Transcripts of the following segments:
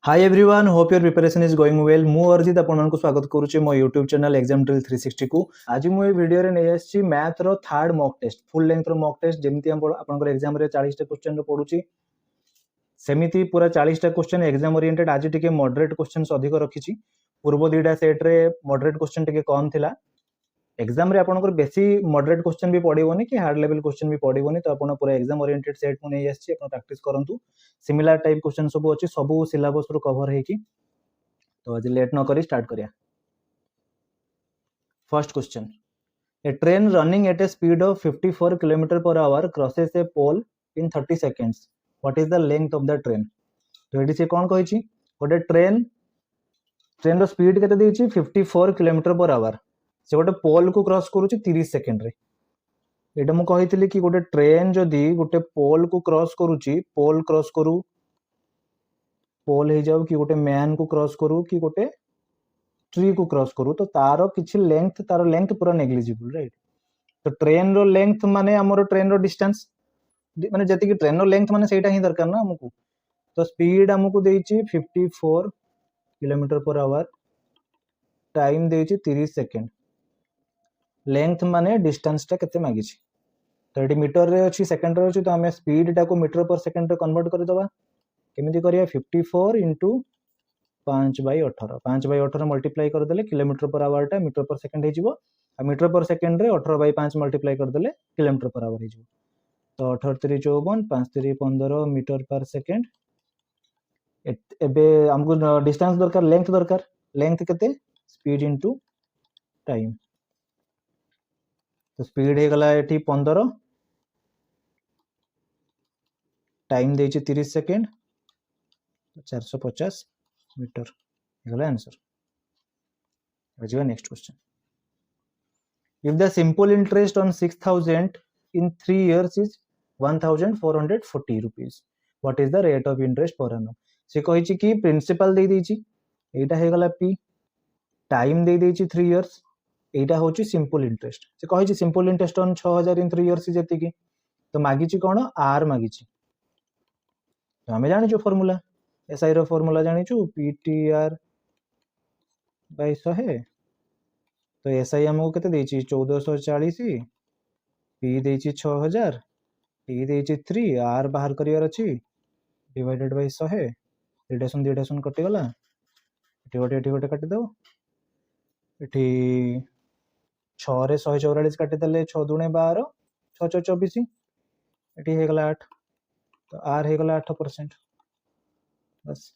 Hi everyone, hope your preparation is going well. मु अर्जित आपन को स्वागत करूची मो यूट्यूब चैनल एग्जाम ड्रिल 360 को। आज मु ए वीडियो रे नै आछि मैथ रो third mock test, full length रो मॉक टेस्ट। जेमति आपन को एग्जाम रे 40 टा क्वेश्चन रो पडुची, सेमिति पूरा 40 टा क्वेश्चन एग्जाम ओरिएंटेड। आज टिके मॉडरेट क्वेश्चंस अधिक रखिची, पूर्व दुईटा सेट रे मॉडरेट क्वेश्चन टिके कम थिला। एग्जाम रे आपन को बेसी मॉडरेट क्वेश्चन भी पडिबोनी कि हार्ड लेवल क्वेश्चन भी पडिबोनी, तो आपन पूरा एग्जाम ओरिएंटेड सेट को नै आछि। आपन प्रैक्टिस करंतु, सिमिलर टाइप क्वेश्चन सब अछि, सब सिलेबस रो कवर हे की। तो आज लेट न करी स्टार्ट करिया। First question, a train running at a speed of 54 kilometre per hour crosses a pole in 30 seconds, what is the length of the train. तो एडी से कोन कहिछि, गोटे ट्रेन रो स्पीड केते देछि 54 किलोमीटर पर आवर, से गोटे पोल को क्रॉस करूछि 30 सेकंड रे। एटा मु कहितली कि गोटे ट्रेन जदी गोटे पोल को क्रॉस करूछि, पोल क्रॉस करू, पोल हे जाऊ कि गोटे मैन को क्रॉस करू कि गोटे ट्री को क्रॉस करू, तो तारो किछि लेंथ, तारो लेंथ पूरा नेग्लिजिबल, राइट। तो ट्रेन रो लेंथ माने हमरो ट्रेन रो डिस्टेंस, माने जति कि ट्रेन रो लेंथ माने सेटा ही दरकार ना हमकु। तो स्पीड हमकु देछि 54 किलोमीटर पर आवर, टाइम देछि 30 सेकंड, लेंथ माने डिस्टेंस टा केते मागिछि। तो एटी मीटर रे अछि, सेकंड रे अछि, तो हमें स्पीड टा को मीटर पर सेकंड रे कन्वर्ट कर दबा। केमिति करिया, 54 इंटू 5/18, 5/18 मल्टीप्लाई कर देले किलोमीटर पर आवर टा मीटर पर सेकंड हे जिवो, आ मीटर पर सेकंड रे 18/5 मल्टीप्लाई कर देले किलोमीटर पर आवर हे जिवो। तो 18 3 54, 5 3 15 मीटर पर सेकंड। एबे हमको डिस्टेंस दरकार, लेंथ दरकार, लेंथ केते, स्पीड इंटू टाइम। तो स्पीड हे गला एठी 15, टाइम देछि 30 सेकंड, 450 मीटर हे गला आंसर। बुझिबा। Next question, if the simple interest on 6000 in 3 years is 1440 rupees, what is the rate of interest per annum। से कहिछि कि प्रिंसिपल दे देछि, एटा हे गला p, टाइम दे देछि 3 years, एटा होछि सिंपल इंटरेस्ट। से कहिछि simple interest on 6000 in 3 years जेति कि, तो मागिछि कोन, r मागिछि। तो हमें जानिछु फार्मूला, एसआई रो फार्मूला जानिछु, ptr बाय 100। तो एसआई हमको केते देछि 1440, पी देछि 6000, टी देछि 3, आर बाहर करियर अछि, डिवाइडेड बाय 100। रिडक्शन कटि गला, एठी गोटे काटि दो, एठी 6 रे 144 काटि देले, 6 दुणे 12, 6 6 24, एठी हे गला 8। तो आर हे गला 8%। बस।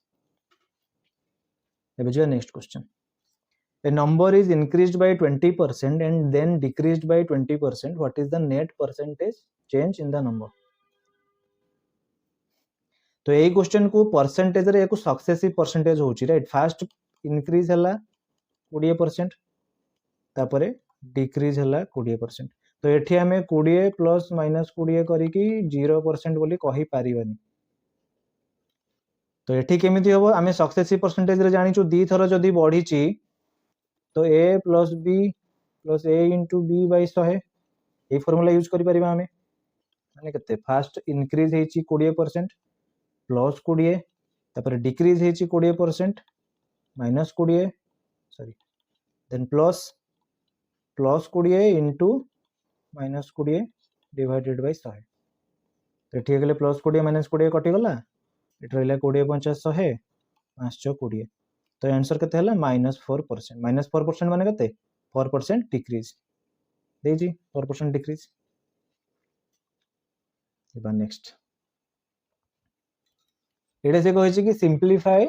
एबे जो next question, a number is increased by 20% and then decreased by 20%, what is the net percentage change in the number। तो यही क्वेश्चन को परसेंटेज रे एको सक्सेसिव परसेंटेज होची, राइट। फास्ट इंक्रीज हला 20%, तापरे डिक्रीज हला 20%। तो एठी हमें 20 प्लस माइनस 20 करी की 0% बोली कहि पारिबानी। तो एठी केमिति होबो, हमें सक्सेसिव परसेंटेज रे जानिचु दी थरो जदी बढ़ीची, तो a plus b plus a into b by 100, ये फॉर्मूला यूज करि परिबा हमें। माने केते, फास्ट इंक्रीज हेची 20% प्लस 20, तापर डिक्रीज हेची 20% minus 20, sorry, then plus 20 into minus 20 divided by 100। तो एठी गेले प्लस 20 माइनस 20 कटि गला, एठी रहला 20 50 100 520। तो आंसर केते हला -4%। -4% माने केते, 4% डिक्रीज देजी, 4% डिक्रीज। एबा नेक्स्ट, एडे से कहिछि कि सिंपलीफाई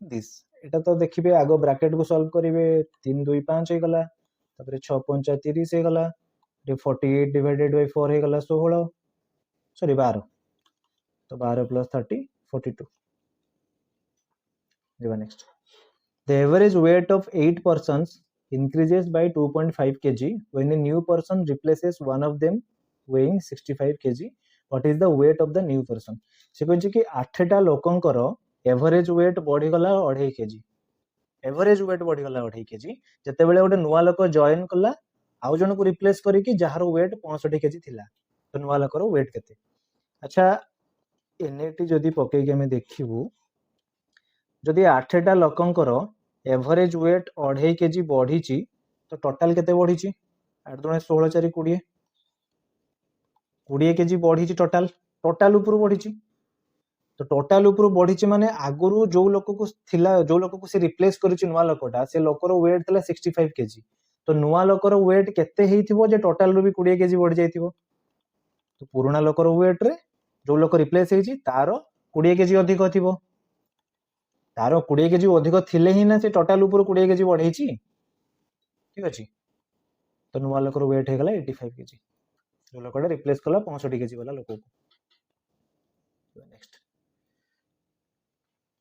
दिस। एटा तो देखिबे, आगो ब्रैकेट को सॉल्व करिवे, 3 2 5 हे गला, तापर 6 5 30 हे गला, 48 डिवाइडेड बाय 4 हे गला 16, सॉरी 12। तो 12 प्लस 30 42। एबा next, the average weight of 8 persons increases by 2.5 kg when a new person replaces one of them weighing 65 kg, what is the weight of the new person। से कहछि कि 8टा लोकंकर average weight बढ़ी गला 2.5 kg, average weight बढ़ी गला 2.5 kg, जते बेले गोटे नुवा लोक जॉइन कला, आउ जन को रिप्लेस करी कि जहार वेट 65 kg थिला, तो नुवा लोकर वेट केते। अच्छा, एनएटी जदी पके के हमें देखिबू, जदि 8टा लोकंकर एवरेज वेट 2.5 kg बढ़ी तो टोटाल केते बढ़ी 8 दुणे 16 4 20 20 kg बढ़ी टोटाल टोटाल ऊपर बढ़ी तो टोटाल ऊपर बढ़ी माने आगुरु जो लोक को थिला जो लोक को से रिप्लेस करिछि नुवा लोकटा से लोकर वेट थिला 65 kg तो नुवा लोकर वेट केते हेइथिबो जे टोटाल रू भी 20 kg बढ़ जाइथिबो तो पुराना लोकर वेट रे जो लोक रिप्लेस हेइछि तारो 20 kg अधिक थिबो तारो 20 kg अधिक थिले ही ना से टोटाल ऊपर 20 kg बढ़ेछि ठीक अछि तो नुवा लोकर वेट हे गला 85 kg जो लोकटा रिप्लेस कला 65 kg वाला लोक को next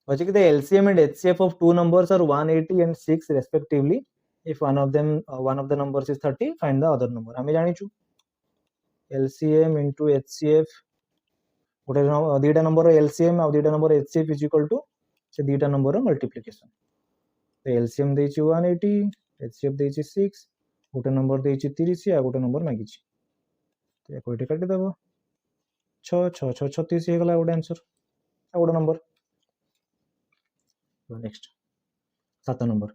What is the LCM and HCF of two numbers are 180 and 6 respectively? If one of the numbers is 30, find the other number. हमें जानी चु LCM into HCF गोटे दीटा नंबर LCM और दीटा number HCF is equal to से दीटा number multiplication तो LCM देछि 180 HCF देछि 6 गोटे नंबर देछि 30 आ गोटे नंबर मागिछि तो या कोइटे काटि देबो 6 6 6 36 हे गला गोटे आंसर आ गोटे नंबर नेक्स्ट 7 नंबर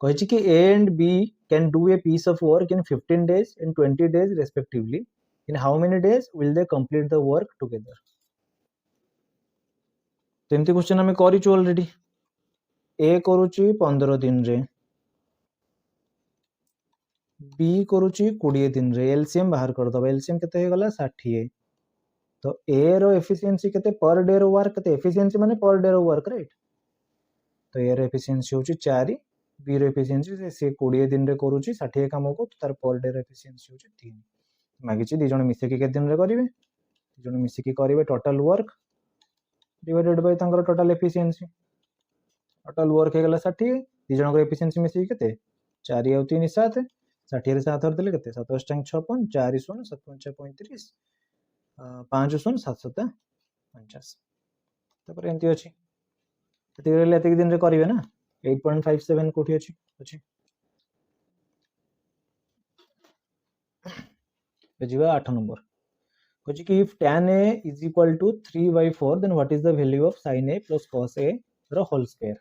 कहिछि कि A and B can do a piece of work in 15 days and 20 days respectively. In how many days will they complete the work together? तो एमती क्वेश्चन हमें करिछु ऑलरेडी A करूछि 15 दिन रे B करूछि 20 दिन रे LCM बाहर कर दबा LCM केते हे गला 60 तो A रो एफिशिएंसी केते पर डे रो वर्क केते एफिशिएंसी माने पर डे रो वर्क राइट तो ए रो एफिशिएंसी होछि 4 बी रो एफिशिएंसी से 20 दिन रे करूछि 60 काम को तो तार पर डे रो एफिशिएंसी होछि 3 मागिछि दी जण मिसे के दिन रे करिवे दी जण मिसे के करिवे टोटल वर्क डिवाइडेड बाय तांकर टोटल एफिशिएंसी टोटल वर्क हे गला 60 दी जण को एफिशिएंसी मिसे केते 4 और 3 7 60 रे 7 हर देले केते 7 5 56 4 0 7 5 35 5 0 7 7 50 तापर एंती अछि एतिक दिन रे करिवे ना 8.57 कोठी अछि बुझिबा 8 नंबर कहि कि if tan a is equal to 3/4 then what is the value of sin a plus cos a रो होल स्क्वायर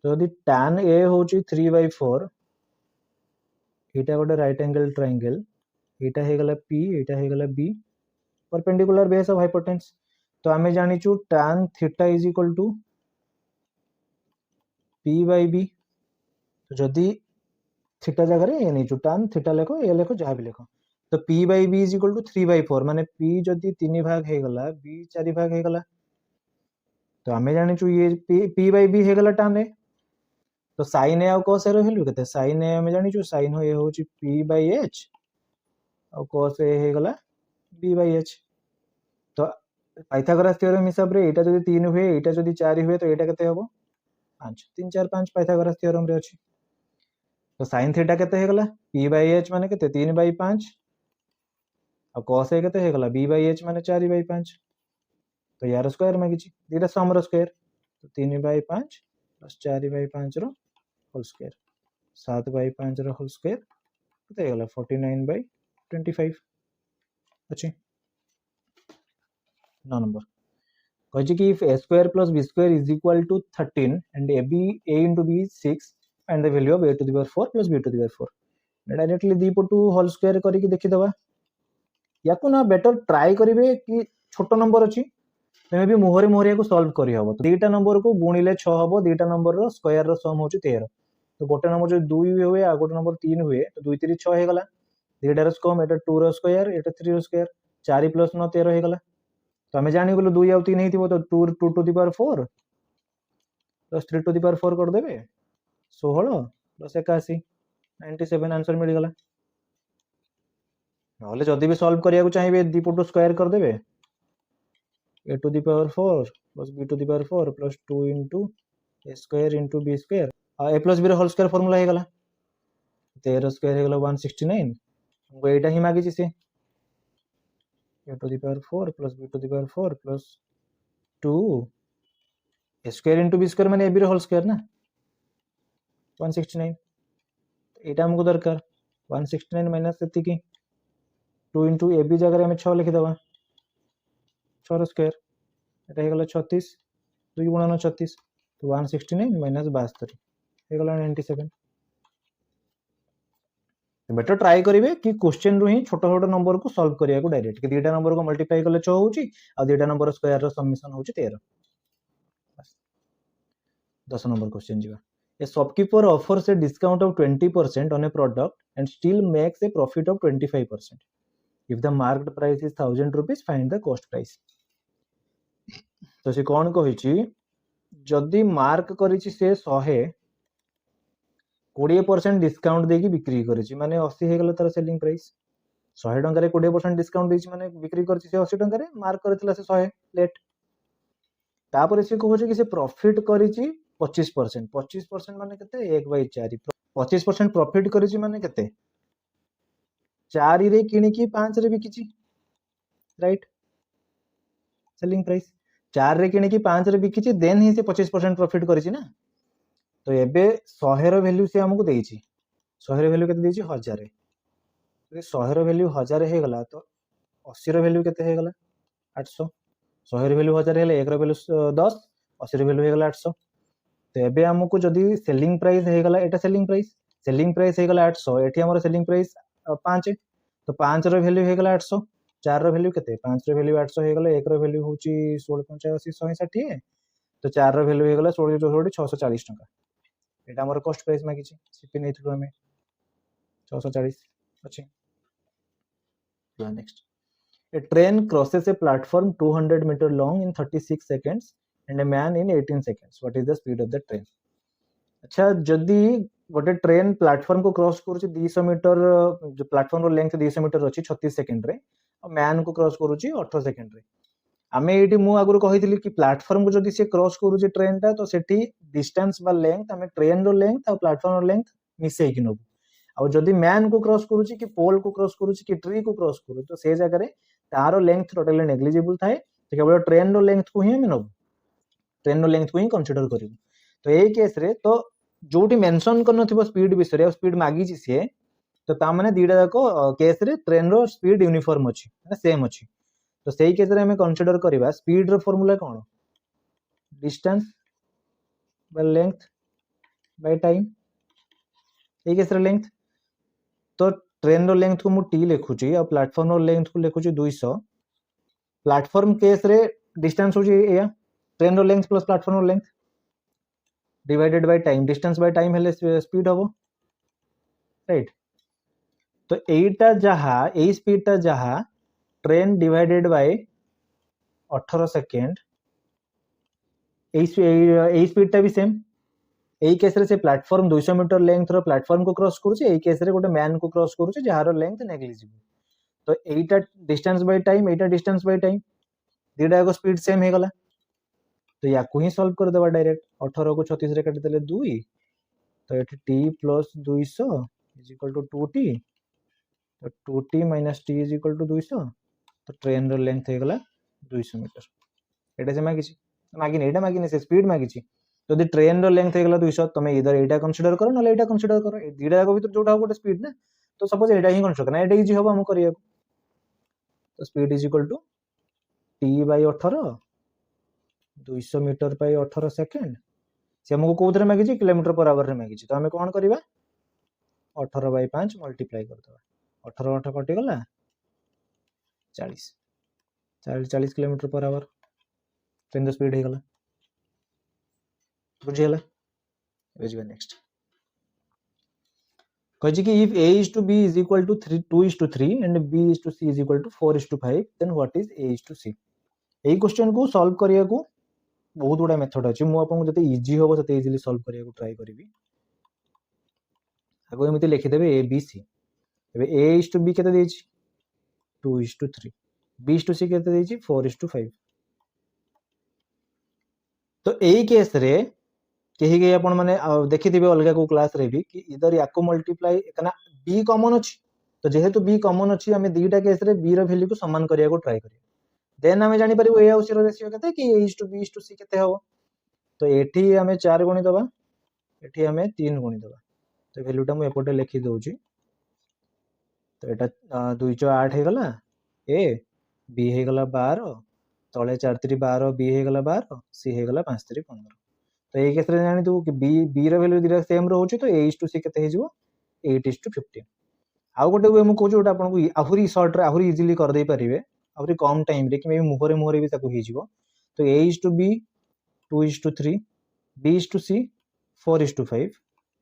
तो यदि tan a होची 3/4 एटा गोटे राइट एंगल ट्रायंगल एटा हे गला p एटा हे गला b perpendicular base of hypotenuse तो आमे जानि छु tan theta is equal to p by b तो जदि थीटा जगह रे ए नै छु tan थीटा लेखो ए लेखो जहां भी लेखो तो p by b is equal to 3/4 माने p जदि 3 भाग हे गला b 4 भाग हे गला तो आमे जानि छु ये p by b हे गला tan a तो sin a और cos a रो वैल्यू केते sin a आमे जानि छु sin हो ए होची p by h और cos a हे गला b by h तो पाइथागोरस थ्योरम हिसाब रे एटा जदि 3 हुए एटा जदि 4 हुए तो एटा केते हबो 5 3 4 5 पाइथागोरस थ्योरम रे अछि तो sin थीटा केते हे गला p by h माने केते 3/5 और cos a केते हे गला b by h माने 4/5 तो यार स्क्वायर मागी छी दीटा सम रो स्क्वायर तो 3/5 प्लस 4/5 रो होल स्क्वायर 7/5 रो होल स्क्वायर केते हे गला 49/25 अछि 9 नंबर कहि कि if a square plus b square is equal to 13 and a into b is 6 and the value of a to the power 4 plus b to the power 4 directly दी पटू whole square करी कि देखि दबा याकू ना better try करिवे कि छोटो number अछि तमे भी मोहरे मोहरे को सॉल्व करी हबो तो दीटा नंबर को गुणिले 6 हबो दीटा नंबर रो स्क्वायर रो सम होची 13 तो गोटे नंबर जो 2 हुए आ गोटे नंबर 3 हुए तो 2 3 6 हे गला दीटा रो स्क्वायर एटा 2 रो स्क्वायर एटा 3 रो स्क्वायर 4 + 9 13 हे गला तो हमें जानि गलो 2 और 3 हेतिबो तो 2 to the power 4 plus 3 to the power 4 कर देबे 16 प्लस 81 97 आंसर मिल गला नहले जदी भी सॉल्व करिया को चाहिबे दी पटो स्क्वायर कर देबे a to the power 4 plus b to the power 4 plus 2 into a square into b square a plus b रो होल स्क्वायर फार्मूला हे गला 13 स्क्वायर हे गला 169 हमको एटा ही मागी छी से a to the power 4 plus b to the power 4 plus 2 a square into b square माने a b रो होल स्क्वायर ना 169 एटा हमको दरकार 169 माइनस सेति की 2 into a b जगह में 6 लिखि दबा 6 रो स्क्वायर एटा हे गला 36 2 × 9 36 तो 169 माइनस 72 हे गला 97। बेटर ट्राई करिवे कि क्वेश्चन रु ही छोट छोट नंबर को सॉल्व करिया को डायरेक्ट कि दीटा नंबर को मल्टीप्लाई करले 6 होउची आ दीटा नंबर स्क्वायर रो समीशन होउची 13। 10 नंबर क्वेश्चन जीवा। A shopkeeper offers a discount of 20% on a product and still makes a profit of 25%. If the marked price is 1000 rupees, find the cost price. तो से कौन कहिची जदि mark करिची से 100 20% discount देकी बिक्री करिची माने 80 हे गला तार सेलिंग प्राइस 100 टंका रे 20% डिस्काउंट देची माने बिक्री करची से 80 टंका रे मार्क करथिला से 100 लेट तापर से कहूची कि से प्रॉफिट करिची 25% 25% माने केते 1/4 25% प्रॉफिट करिची माने केते 4 रे किनी की 5 रे बिकिची राइट सेलिंग प्राइस 4 रे किनी की 5 रे बिकिची देन ही से 25% प्रॉफिट करिची ना। तो एबे 100 रो वैल्यू से हमको देइची 100 रो वैल्यू केते देइची 1000 रे तो 100 रो वैल्यू 1000 हे गला तो 80 रो वैल्यू केते हे गला 800 100 रो वैल्यू 1000 हेले 1 रो वैल्यू 10 80 रो वैल्यू हे गला 800। तो एबे हमको जदी सेलिंग प्राइस हे गला एटा सेलिंग प्राइस हे गला 800 एठी हमर सेलिंग प्राइस 5 तो 5 रो वैल्यू हे गला 800 4 रो वैल्यू केते 5 रो वैल्यू 800 हे गला 1 रो वैल्यू होची 1685 160 तो 4 रो वैल्यू हे गला 1664 640 टका एटा हमर कॉस्ट प्राइस मागी छी सीपी नेथु हमें 640 अछि। Next A train crosses a platform 200 meter long in 36 seconds and a man in 18 seconds. What is the speed of the train? अच्छा जदी गोटे ट्रेन प्लेटफॉर्म को क्रॉस करूची 200 मीटर जो प्लेटफॉर्म रो लेंथ 200 मीटर अछि 36 सेकंड रे और मैन को क्रॉस करूची 18 सेकंड रे आमे एटी मु आगुर कहितली कि प्लेटफॉर्म को जदी से क्रॉस करूची ट्रेन ता तो सेठी डिस्टेंस बा लेंथ आमे ट्रेन रो लेंथ और प्लेटफॉर्म रो लेंथ मिसै कि नबु और जदी मैन को क्रॉस करूची कि पोल को क्रॉस करूची कि ट्री को क्रॉस करू तो से जगह रे तारो लेंथ टोटली नेग्लिजिबल थाए तो केवल ट्रेन रो लेंथ को ही हम नबु ट्रेन रो लेंथ को ही कंसीडर करिवु। तो ए केस रे तो जोटी मेंशन करन थिबो स्पीड विषय स्पीड मागी छि से तो ता माने दीडा जाको केस रे ट्रेन रो स्पीड यूनिफॉर्म अछि माने सेम अछि तो सेही केस रे हमें कंसीडर करबा स्पीड रो फार्मूला कोन distance by length by time ए केस रे लेंथ तो ट्रेन रो लेंथ को मु टी लिखुची और प्लेटफॉर्म रो लेंथ को लिखुची 200 प्लेटफॉर्म केस रे डिस्टेंस होची या ट्रेन रो लेंथ प्लस प्लेटफॉर्म रो length divided by time distance by time हेले स्पीड हबो राइट। तो एटा जहा ए स्पीड ता जहा ट्रेन डिवाइडेड बाय 18 सेकंड ए स्पीड ता भी सेम एई केस रे से प्लेटफॉर्म 200 मीटर लेंथ रो प्लेटफॉर्म को क्रॉस करूची एई केस रे गोटे मैन को क्रॉस करूची जहारो लेंथ नेग्लिजिबल तो एटा distance by time Etah distance by time दीडा को स्पीड सेम हे गला तो या को ही सॉल्व कर देबा डायरेक्ट 18 को 36 रे काट देले 2 तो एठी t + 200 = 2t तो 2t - t = 200 तो ट्रेन रो लेंथ हे गला 200 मीटर एटा से मागिनी से स्पीड मागिची तो दी ट्रेन रो लेंथ हे गला 200 तमे इधर एटा कंसीडर करो न एटा कंसीडर करो ए दीडा को भीतर जोटा गोटे स्पीड ना तो सपोज एटा ही कंसीडर करना एटा इजी होबा हम करिया तो speed = t/18 200 metre by 18 second से हमको कोथरे मागिची किलोमीटर पर आवर रे मागिची तो हमें कोन करबा 18/5 मल्टीप्लाई कर दबा 18 8 कटि गला 40 40 kilometre per our train speed हे गला बुझियला बुझिबा। नेक्स्ट कहि कि if a is to b is equal to 2:3 and b is to c is equal to 4:5 then what is a is to c AE question को solve करिया को बहुत गुडा method अछि मु आपन जते इजी होबो तते इजीली सॉल्व करिया को ट्राई करबी आगो एमिति लिखि देबे a b c एबे a is to b केते देछि 2:3 b is to c केते देछि 4:5 तो एई केस रे केही के आपण माने देखिथिबे अलगा को क्लास रे भी कि इधर याको मल्टीप्लाई कना b कॉमन अछि तो जेहेतु b कॉमन अछि हमें दीटा केस रे b रो वैल्यू को समान करिया को ट्राई करिया देन हमें जानि परिबो a और c रो रेशियो केते कि a is to b is to c केते हो तो एठी हमें 4 गुणी दबा एठी हमें 3 गुणी दबा तो वैल्यूटा मु एपोटे लिखि दउची तो एटा 2 * 8 हे गला a b हे गला 12 तळे 4 * 3 12 b हे गला 12 c हे गला 5 * 3 15 तो ये केस रे जानि तू कि बी रो वैल्यू दिरा सेम रहउची तो A:C केते हे जिवो 8:15 आउ गोटे वे मु कहूँ जोटा आपको आहुरी सर्ट आहुरी इजिली कर दे परिवे आहुरी कम टाइम रे कि मे मुहरे मुहरे भी ताको हिजिवो तो A:B 2:3 B:C 4:5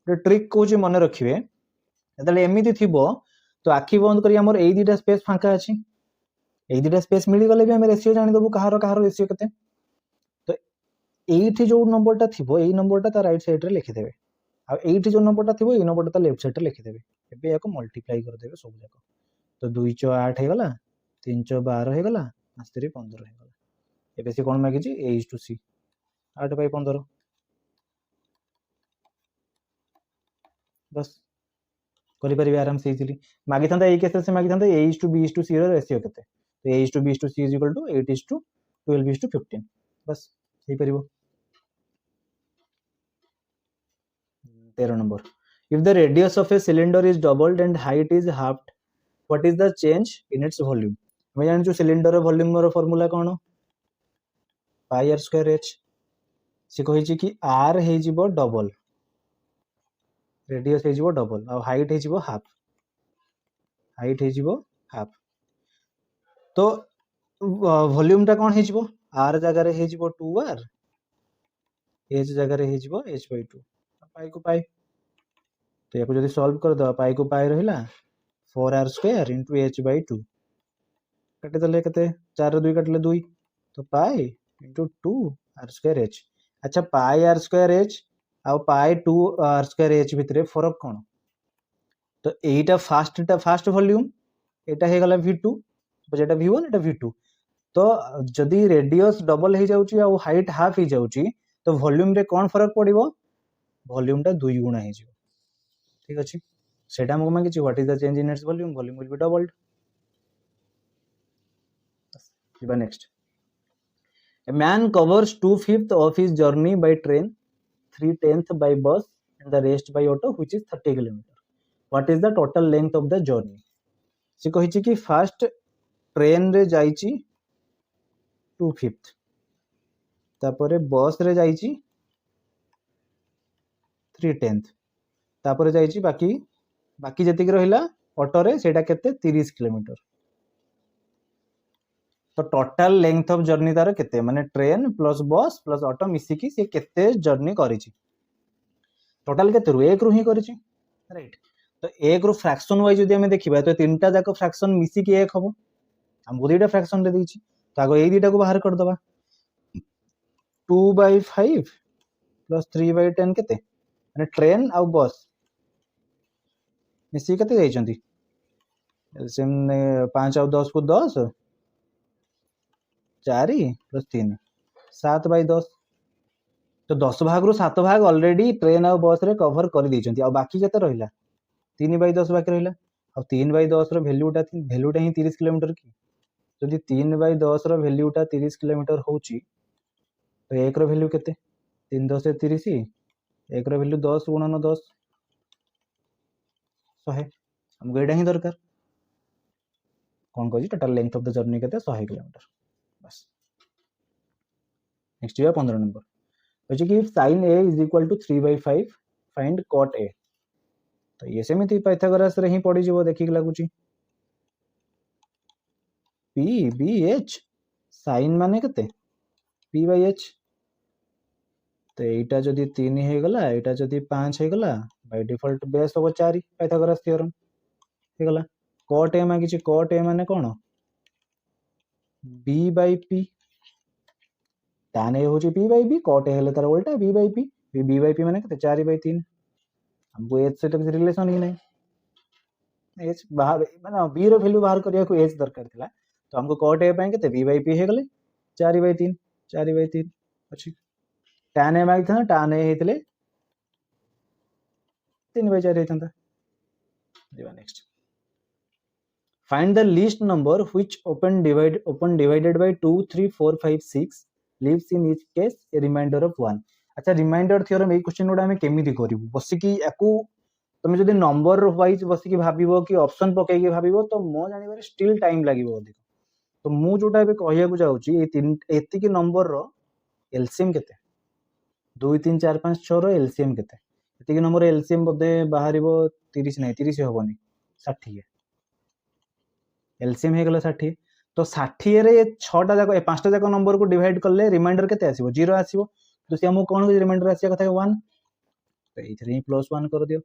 गोटे ट्रिक कहूँ मन रखिए जेतले एमिति थिबो तो आखि बंद करी हमर एई दिटा स्पेस फांका अछि एई दिटा स्पेस मिली गले भी हम रेशियो जानि दबु कहारो कहारो रेशियो केते तो एइठी जो नंबरटा थिबो एई नंबरटा ता राइट साइड रे लिखि देबे आ एइठी जो नंबरटा थिबो एई नंबरटा ता लेफ्ट साइड रे लिखि देबे एबे याको मल्टीप्लाई कर देबे सब जाको तो 2 * 8 हे गला 3 * 12 हे गला 5 * 3 = 15 हे गला एबे से कोन मागिची A:C 8/15 बस करि परिबे आराम से इजीली मागी थांता ए केस से मागी थांता A:B:C रो रेशियो केते तो A:B:C = 8:12:15 बस हे परिबो 13 number if the radius of a cylinder is doubled and height is halved what is the change in its volume हम जानि जो सिलिंडर रो वॉल्यूम रो फार्मूला कोन पाई r स्क्वायर h से कहि छि कि r हे जिवो डबल रेडियस हे जिवो डबल आ height हे जिवो हाफ तो वॉल्यूम टा कोन हे जिवो r जगह रे हे जिवो 2r h जगह रे हे जिवो h/2 पाई को पाई तो याको जदी सॉल्व कर दो पाई को पाई रहिला 4r स्क्वायर इनटू h/2 काटे दले कते 4 रे 2 काटले 2 तो पाई इनटू 2r स्क्वायर h अच्छा पाई r स्क्वायर h आ पाई 2r स्क्वायर h भितरे फरक कोन तो एटा फास्ट वॉल्यूम एटा हे गला v2 जेटा v1 एटा v2 तो जदी रेडियस डबल हे जाउची आ हाइट हाफ हे जाउची तो वॉल्यूम रे कोन फरक पड़िबो वॉल्यूम टा 2 गुणा हे जिवो ठीक अछि सेटा हमको मांगे छि what is the change in its volume volume will be doubled जिबा next a man covers 2/5 of his journey by train 3/10 by bus and the rest by auto which is 30 km what is the total length of the journey से कहि छि कि first train रे जाई छि 2/5 तापरे बस रे जाई छि 3/10 तापरे जाई छि बाकी जति रहिला ऑटो रे सेटा केते 30 किलोमीटर तो टोटल लेंथ ऑफ जर्नी तार केते माने ट्रेन प्लस बस प्लस ऑटो मिसी की से केते जर्नी करि छि टोटल केते रु 1 रु ही करि छि राइट तो 1 रु फ्रैक्शन वाइज जदी हमें देखिबा तो तीनटा जाको फ्रैक्शन मिसी की 1 हबो हम दुईटा फ्रैक्शन दे दै छि तो आगो एई दुईटा को बाहर कर दबा 2/5 प्लस 3/10 केते माने ट्रेन आ बस मिसी केते जाई छंती एलसीएम 5 और 10 को 10 4 प्लस 3 7/10 तो 10 भाग रु 7 भाग ऑलरेडी ट्रेन और बस रे कवर कर दी छंती आ बाकी केते रहिला 3/10 बाकी रहिला आ 3/10 रो वैल्यूटा ही 30 किलोमीटर की जदी 3/10 रो वैल्यूटा 30 किलोमीटर होची तो 1 रो वैल्यू केते 3 10 से 30 1 रो वैल्यू 10 × 10 100 हमको एडा ही दरकार कौन कहजी total length of the journey केते 100 किलोमीटर बस नेक्स्ट है 15 नंबर कहछि कि sin a = 3/5 find cot a तो ये सेमिति पाइथागोरस रे ही पड़ी जिवो देखि लागुची p b h sin माने केते p/h तो एटा जदी 3 हे गला एटा जदी 5 हे गला बाय डिफॉल्ट बेस हो 4 पाइथागोरस थ्योरम हे गला cot a मागी छि cot a माने कोन b/p tan a होची p/b cot a हेले तार उल्टा b/p b/p माने केते 4/3 हमको h से तो किसी रिलेशन ही नहीं h बाहर माने b रो वैल्यू बाहर करिया को h दरकार थिला तो हमको cot a पय केते b/p हे गले 4/3 अछि tan a मागी था tan a हेतले 3/4 हेतंता दिवा next find the least number which open divided by 2 3 4 5 6 leaves in each case a remainder of 1 अच्छा रिमाइंडर थ्योरम ए क्वेश्चन उडा हमें केमिति करिवु बसी की याकू तुम जदी नंबर वाइज बसी की भाबिबो कि ऑप्शन पके की भाबिबो तो मो जानि बारे स्टिल टाइम लागिवो अधिक तो मु जोटा बे कहिया को जाउची ए तीन एति की नंबर रो एलसीएम केते 2 3 4 5 6 रो एलसीएम केते एतिक नंबर एलसीएम बोधे बाहरिबो 30 नहीं 30 होबनी 60 एलसीएम हे गला 60 तो 60 रे 6टा जाक 5टा जाक नंबर को डिवाइड करले रिमाइंडर केते आसीबो 0 आसीबो तो से हमको कोन रिमाइंडर आसीया कथा 1 तो एथरे +1 कर दियो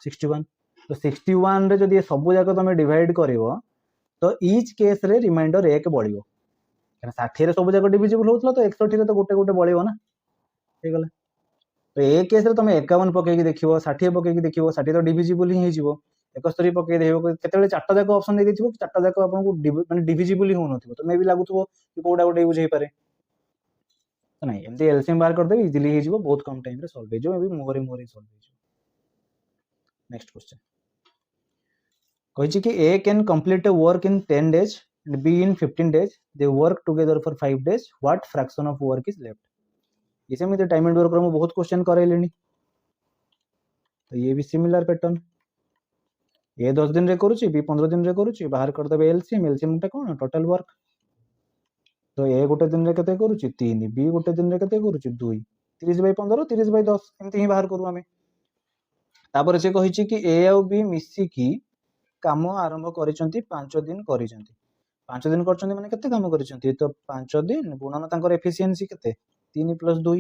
61 तो 61 रे जदी सब जाक तमे डिवाइड करिवो तो ईच केस रे रिमाइंडर 1 बढ़िबो कारण 60 रे सब जाक डिविजिबल होतला तो 61 रे तो गोटे गोटे बढ़िबो ना हे गला तो ए केस रे तमे 51 पके कि देखिवो 60 पके कि देखिवो 60 तो डिविजिबल ही हिजिवो 71 पके देबो केतेले चारटा जाक ऑप्शन दे दिथिबो चारटा जाक आपनको माने डिविजिबल ही होनथिबो तो मे भी लागुथबो कि कोडा गोटे यूज हे पारे तो नहीं एमती एलसीएम बाहर कर दे इजीली हिजिवो बहुत कम टाइम रे सॉल्व हेजो मे भी मोरे सॉल्व हेजो नेक्स्ट क्वेश्चन कहिछि कि A can complete a work in 10 days and B in 15 days they work together for 5 days what fraction of work is left इसे में टाइम एंड वर्क में बहुत क्वेश्चन करेलेनी तो ये भी सिमिलर पैटर्न ए 10 दिन रे करूची बी 15 दिन रे करूची बाहर कर देबे एलसीएम टा कोन टोटल वर्क तो ए गोटे दिन रे कते करूची 3 बी गोटे दिन रे कते करूची 2 30/15 30/10 एमती ही बाहर करू हमें तापर से कहिची कि ए और बी मिसी की काम आरंभ करिसंती 5 दिन करिसंती 5 दिन करचंती माने केते काम करिसंती तो 5 दिन गुणन तांकर एफिशिएंसी केते 3 + 2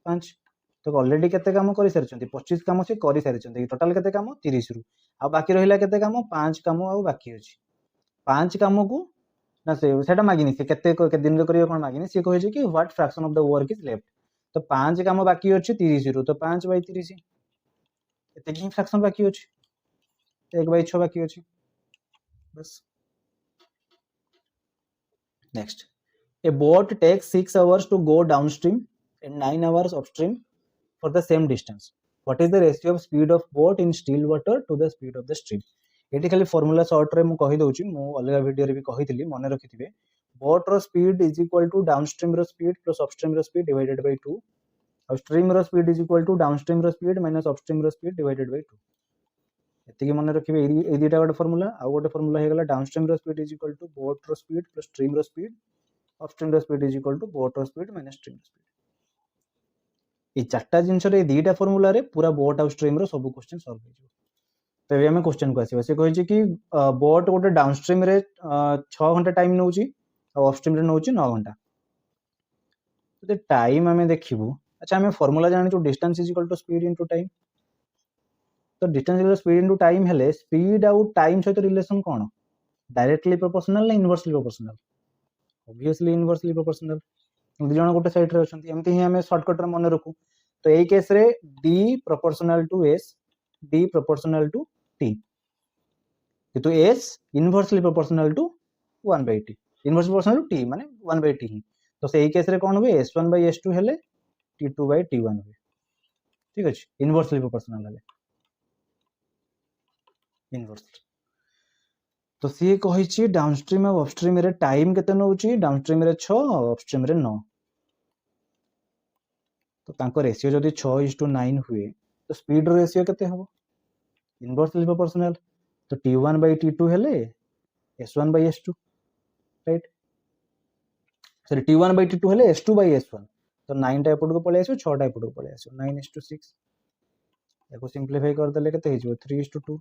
5 तो ऑलरेडी केते काम करि सारिसंती 25 काम से करि सारिसंती टोटल केते काम 30 रु आ बाकी रहिला केते काम 5 काम आ बाकी अछि 5 काम को ना से सेटा मागिनी से केते दिन रे करियो कोन मागिनी से कहै छै कि what fraction of the work is left तो 5 काम बाकी अछि 30 रु तो 5/30 एते की फ्रैक्शन बाकी अछि 1/6 बाकी अछि बस next a boat takes 6 hours to go downstream and 9 hours upstream for the same distance what is the ratio of speed of boat in still water to the speed of the stream eighty खाली formula short रे मु कहि दउची मु अलग video रे भी कहितली मने रखिथिबे बोट रो speed is equal to downstream रो स्पीड प्लस अपस्ट्रीम रो स्पीड डिवाइडेड बाय 2 और स्ट्रीम रो speed is equal to downstream रो स्पीड माइनस अपस्ट्रीम रो स्पीड डिवाइडेड बाय 2 एतिकी मने रखिबे ए दुटा गोटे फार्मूला आ गोटे फार्मूला हे गेला डाउनस्ट्रीम रो speed is equal to boat रो स्पीड प्लस स्ट्रीम रो स्पीड अपस्ट्रीम रो speed is equal to boat रो स्पीड माइनस स्ट्रीम रो स्पीड ए चारटा जिंस रे दुटा फार्मूला रे पूरा बोट और स्ट्रीम रो सब क्वेश्चन सॉल्व हो जिवो तो ये हमें क्वेश्चन को आसीबो से कहै छै कि बोट गोटे डाउनस्ट्रीम रे 6 घंटा टाइम नउची और अपस्ट्रीम रे नउची 9 घंटा तो टाइम हमें देखिबो अच्छा हमें फार्मूला जानि तो distance is equal to speed into time तो distance equal speed into time हेले स्पीड आउट टाइम सहित रिलेशन कोन डायरेक्टली प्रोपोर्शनल ना inversely proportional obviously inversely proportional दु जण गोटे साइड रे अछंती एमती ही हमें शॉर्टकट रे मन रखू तो एई केस रे d proportional to s d proportional to t किंतु s inversely proportional to 1/t inversely proportional to t माने 1/t ही तो से एई केस रे कोन होबे s1/s2 हेले t2/t1 होबे ठीक अछि इनवर्सली प्रोपोर्शनल हेले इनवर्सली तो सी कहि छी डाउनस्ट्रीम और अपस्ट्रीम रे टाइम केते नउची डाउनस्ट्रीम रे 6 और अपस्ट्रीम रे 9 तो तांको रेशियो जदी 6:9 हुए तो स्पीड रो रेशियो केते हबो इनवर्सली प्रोपोर्शनल तो t1/t2 हेले s1/s2 राइट सॉरी t1/t2 हेले s2/s1 तो 9 टा एपट को पळे आसो 6 टा एपट को पळे आसो 9:6 एको सिंपलीफाई कर देले केते हिजो 3:2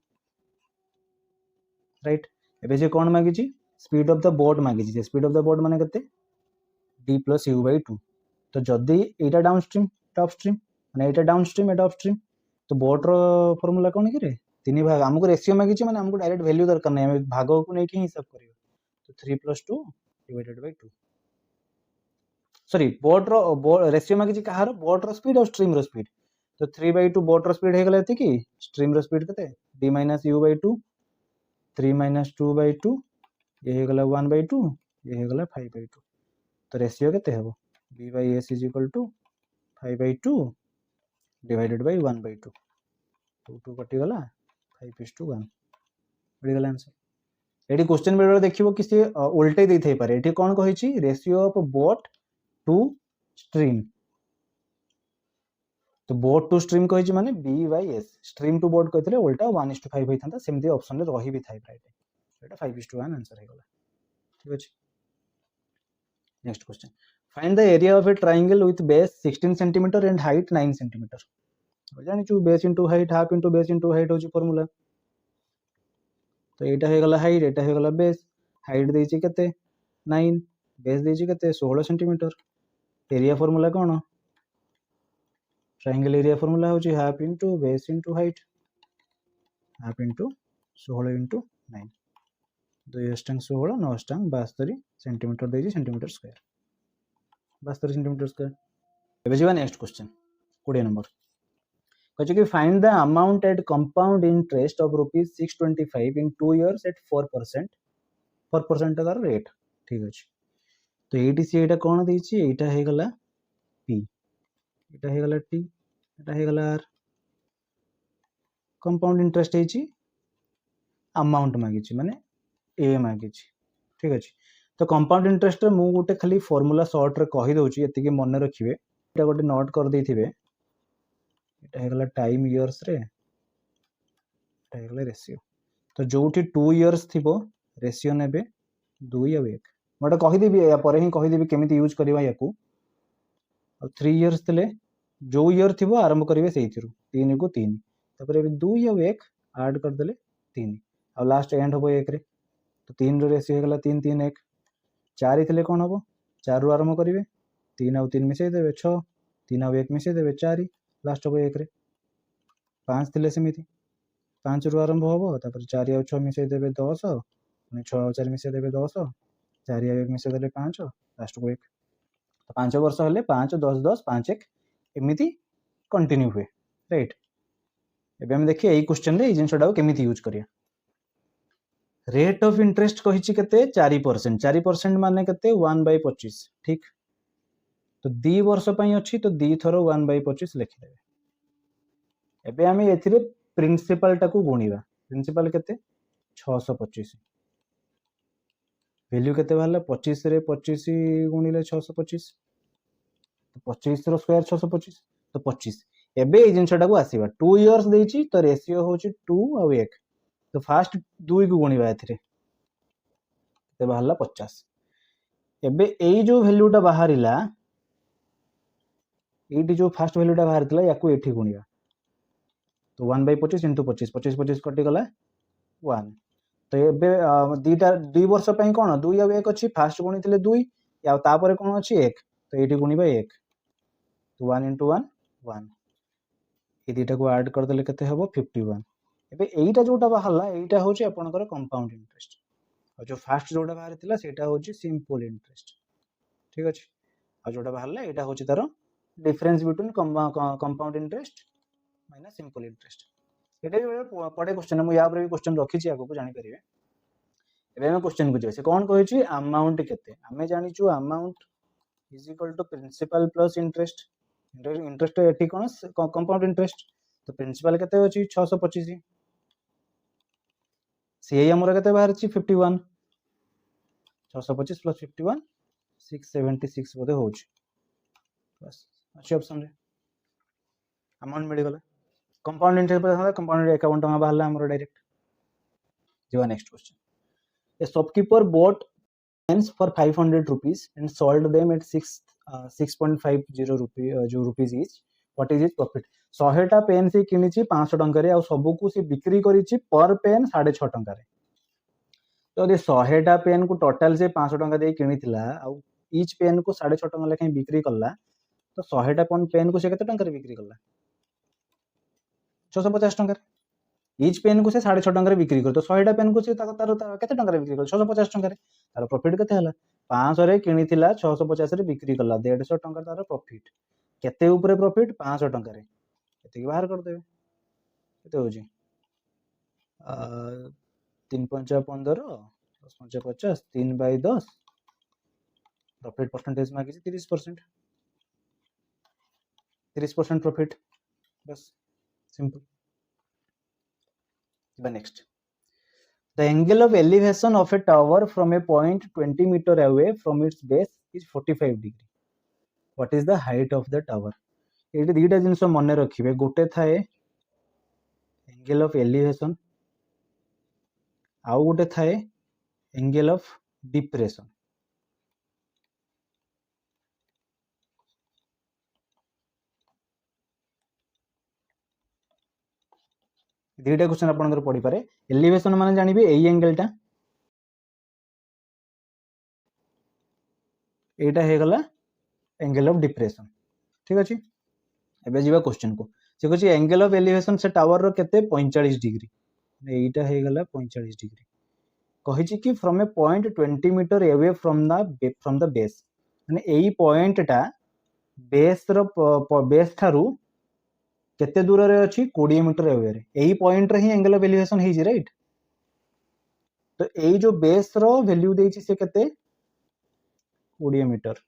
राइट एबे जे कोन मागी छी स्पीड ऑफ द बोट मागी छी स्पीड ऑफ द बोट माने केते d + u/2 तो जदी एटा डाउनस्ट्रीम एटा अपस्ट्रीम माने एटा डाउनस्ट्रीम एटा अपस्ट्रीम तो बोट रो फार्मूला कोन कि रे तीन भाग हमको रेशियो मागी छी माने हमको डायरेक्ट वैल्यू दरकार नै हम भाग को नै कि हिसाब करियो तो 3 + 2 डिवाइडेड बाय 2 सॉरी बोट रो रेशियो मागी छी कहारो बोट रो स्पीड और स्ट्रीम रो स्पीड तो 3/2 बोट रो स्पीड हे गेला एति की स्ट्रीम रो स्पीड केते d - u/2 3 - 2/2 ये हे गेला 1/2 ये हे गेला 5/2 तो रेशियो केते हेबो b/s = 5/2 डिवाइडेड बाय 1/2 2 कटि गला 5:1 बढी गला आंसर एडी क्वेश्चन बेडर देखिबो कि से उल्टे दै थै पारे एठी कोन कहै छी ratio of boat to stream तो बोट टू स्ट्रीम कहै छी माने b/s स्ट्रीम टू बोट कहथिले उल्टा 1:5 होइथांता सेमदी ऑप्शन रे रही भी थाइ प्राइट एटा 5:1 आंसर हे गला ठीक अछि next question find the area of a triangle with base 16 centimeter and height 9 centimeter जानिछु base into height half into base into height होची फार्मूला तो एटा हे गला हाइट एटा हे गला बेस हाइट देछि केते 9 बेस देछि केते 16 सेंटीमीटर एरिया फार्मूला कोन ट्रायंगल एरिया फार्मूला होची half into base into height half into 16 into 9 2 अष्टांग 16 9 अष्टांग 72 सेंटीमीटर देछि सेंटीमीटर स्क्वायर 72 सेंटीमीटर स्क्वायर एबे जीवा नेक्स्ट क्वेश्चन 20 नंबर कहे कि find the amount at compound interest of ₹625 in 2 years at 4% 4% तार rate ठीक अछि तो एटी सी एटा कोन देछि एटा हे गला p एटा हे गला t एटा हे गला r कंपाउंड इंटरेस्ट हेछि अमाउंट मागिछि माने a मागिछि ठीक अछि तो कंपाउंड इंटरेस्ट रे मु गोटे खाली फार्मूला शॉर्ट रे कहि दोछि एति के मन रखिबे एटा गोटे नोट कर देथिबे एटा हे गला टाइम इयर्स रे एटा हे गला रेशियो तो जोठी 2 इयर्स थिबो रेशियो नेबे 2 या 1 मोटा कहि देबी या परे ही कहि देबी केमिति यूज करबा याकू और 3 इयर्स तले जो इयर थिबो आरंभ करिवे सेइथिरु 3 को 3 तापर 2 या 1 ऐड कर देले 3 और लास्ट एंड होबो 1 रे तो 3 रो रेशियो हे गला 3 3 1 4 थिले कोन होबो 4 रो आरंभ करिवे 3 और 3 मिसे देबे 6 3 और 1 मिसे देबे 4 लास्ट होबो 1 रे 5 थिले सेमिति 5 रो आरंभ होबो तापर 4 और 6 मिसे देबे 10 पुनी 6 और 4 मिसे देबे 10 4 और 1 मिसे देले 5 लास्ट को 1 तो 5 वर्ष हेले 5 10 10 5 1 एमिति कंटिन्यू हुए राइट एबे हम देखिए एई क्वेश्चन रे एई जिंसडा केमिति यूज करिया रेट ऑफ इंटरेस्ट कहिछि केते 4% 4% माने केते 1/25 ठीक तो 2 वर्ष पई अछि तो 2 थरो 1/25 लिखि देबे एबे हम एथिरे प्रिंसिपल टाकू गुणीबा प्रिंसिपल केते 625 वैल्यू केते बाहला 25 रे 25 गुणिले 625 तो 25 रो स्क्वायर 625 तो 25 एबे ए जिंसटा को आसीबा 2 इयर्स देछि तो रेशियो होछि 2 और 1 तो फास्ट 2 को गुणीबा एथिरे ते बाहला 50 एबे एई जो वैल्यूटा बाहरिला एटी जो फास्ट वैल्यूटा बाहरतिला याकू एठी गुणीबा तो 1/25 इंटू 25 25 25 कटि गला 1 तो एबे दीटा 2 वर्ष पई कोन 2 या 1 अछि फास्ट गुणी थिले 2 या तापरे कोन अछि 1 तो एठी गुणीबा 1 तो 1 इंटू 1 1 ए दीटा को ऐड कर देले केते हबो 51 एबे एईटा जोटा बाहरला एईटा होछि आपनकर कंपाउंड इंटरेस्ट और जो फास्ट जोटा बाहर थिला सेटा होछि सिंपल इंटरेस्ट ठीक अछि और जोटा बाहरला एटा होछि तारो difference between compound interest minus simple interest एटा भी पड़े क्वेश्चन मु या पर भी क्वेश्चन रखी छी आगो को जानि परिबे एबे हम क्वेश्चन को जे से कोन कहै छी अमाउंट केते हमें जानि छु amount is equal to principal plus interest interest एठी कोन कंपाउंड इंटरेस्ट तो प्रिंसिपल केते होछि 625 सीआई हमर केते बाहर छी 51 625 प्लस 51 676 बोधे होछि बस अच्छी ऑप्शन रे अमाउंट मिल गला कंपाउंड इंटरेस्ट पर कंपाउंड 51 टका बाहरला हमर डायरेक्ट जीवा next question A shopkeeper bought pens for 500 rupees and sold them at 6.50 rupees each what is its profit 100 टा पेन से किनिछि 500 टंका रे आ सबु को से बिक्री करिछि पर पेन 6.5 टंका रे तो ये 100 टा पेन को टोटल से 500 टंका दे किनिथिला आ ईच पेन को 6.5 टंका लेखे बिक्री करला तो 100 टा पेन को से केते टंका रे बिक्री करला 650 टंका ईच पेन को से 6.5 टंका रे बिक्री कर तो 100 टा पेन को से तार केते टंका रे बिक्री कर 650 टंका रे तार प्रॉफिट केते हला 500 रे किनिथिला 650 रे बिक्री करला 150 टंका तार प्रॉफिट केते ऊपर प्रॉफिट 500 टंका रे केते बाहर कर देबे केते होजी 3 5 15 10 5 50 3/10 प्रॉफिट परसेंटेज मागी 30% 30% प्रॉफिट बस simple next the angle of elevation of a tower from a point 20 meter away from its base is 45 degree what is the height of the tower एटी दीटा जिंस मन रखिबे गोटे थाए एंगल ऑफ एलिवेशन आउ गोटे थाए एंगल ऑफ डिप्रेशन दुईटा क्वेश्चन आपनकर पड़ी पारे एलिवेशन माने जानिबे एई एंगलटा एटा हे गला एंगल ऑफ डिप्रेशन ठीक अछि एबे जीवा क्वेश्चन को से कहछि एंगल ऑफ एलिवेशन से टावर रो केते 45 डिग्री एटा हे गला 45 डिग्री कहिछि कि from a point 20 metre away from the base माने एई पॉइंट टा बेस ठारू केते दूर रे अछि 20 मीटर अवे रे एई पॉइंट रे ही एंगल ऑफ एलिवेशन हे जी राइट तो एई जो बेस रो वैल्यू देछि से केते 20 मीटर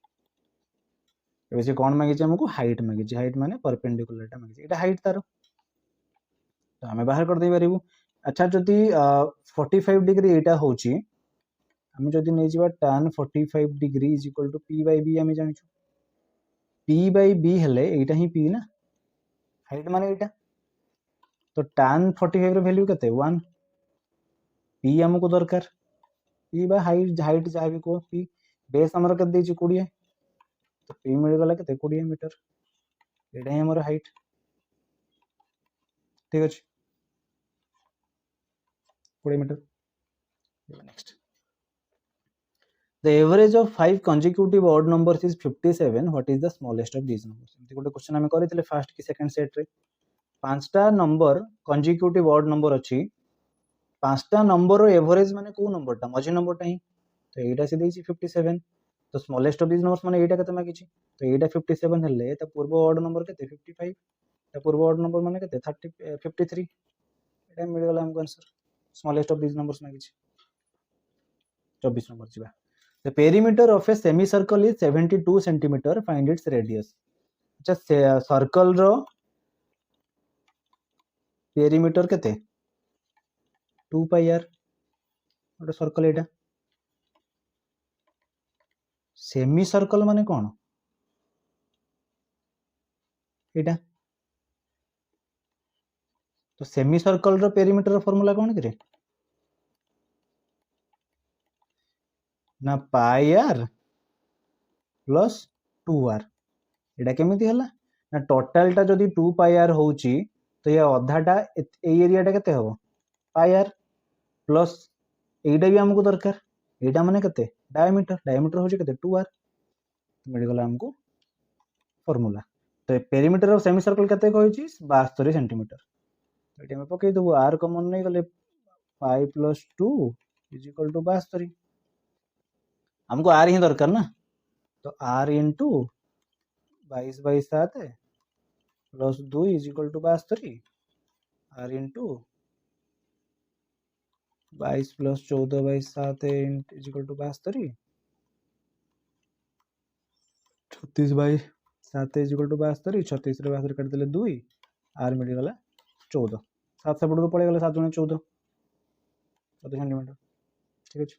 एबे से कोन मागिछि हमको हाइट मागिछि हाइट माने परपेंडिकुलर टा मागिछि एटा हाइट तारो तो हमें बाहर कर दे पारिबु अच्छा जदि 45 डिग्री एटा होछि हम जदि नै जिबा tan 45 degree is equal to p by b हम जानिछु p by b हेले एटा ही p ना हाइट माने एटा तो tan 45 रो वैल्यू केते 1 p हमको दरकार p बा हाइट हाइट जा भी को p बेस हमर के देछि 20 तो p मिल गला केते 20 मीटर एटा ही हमर हाइट ठीक अछि 20 metre next The average of 5 consecutive odd numbers is 57. What is the smallest of these numbers? एमती गोटे क्वेश्चन हमें करथिले फर्स्ट की सेकंड सेट रे पांचटा नंबर कंसेक्यूटिव ऑड नंबर अछि पांचटा नंबर रो एवरेज माने को नंबरटा मझी नंबरटा ही तो एटा से देछि 57 तो स्मॉलेस्ट ऑफ दिस नंबर्स माने एटा केते मागिछि तो एटा 57 हेले त पूर्व ऑड नंबर केते 55 त पूर्व ऑड नंबर माने केते 53 एटा मिल गला हमको answer smallest of this numbers मागिछि 24 नंबर जिबा The perimeter of a semicircle is 72 centimeter. Find its radius. अच्छा सर्कल रो पेरीमीटर केते 2 पाई r गोटे सर्कल एटा सेमी सर्कल माने कोन एटा तो सेमी सर्कल रो पेरीमीटर फार्मूला कोन करे ना पाई r प्लस 2r एटा केमिति हला ना टोटल टा जदी 2 पाई r होउची तो ये अधाटा ए एरिया टा केते हबो पाई r प्लस एटा भी हमको दरकार एटा माने केते डायमीटर होची केते 2r मिल गला हमको फार्मूला तो पेरीमीटर ऑफ सेमी सर्कल केते कहूची 72 सेंटीमीटर एटा में पके दबो r कॉमन नै गले pi plus 2 is equal to 72 हमको r ही दरकार ना तो r into 22/7 plus 2 is equal to 72 r into 22 plus 14/7 is equal to 72 36/7 is equal to 72 36 रे 72 काट देले 2 r मिल गला 14 7 से पड़ पड़े गला 7 गुणे 14 सेंटीमीटर ठीक अछि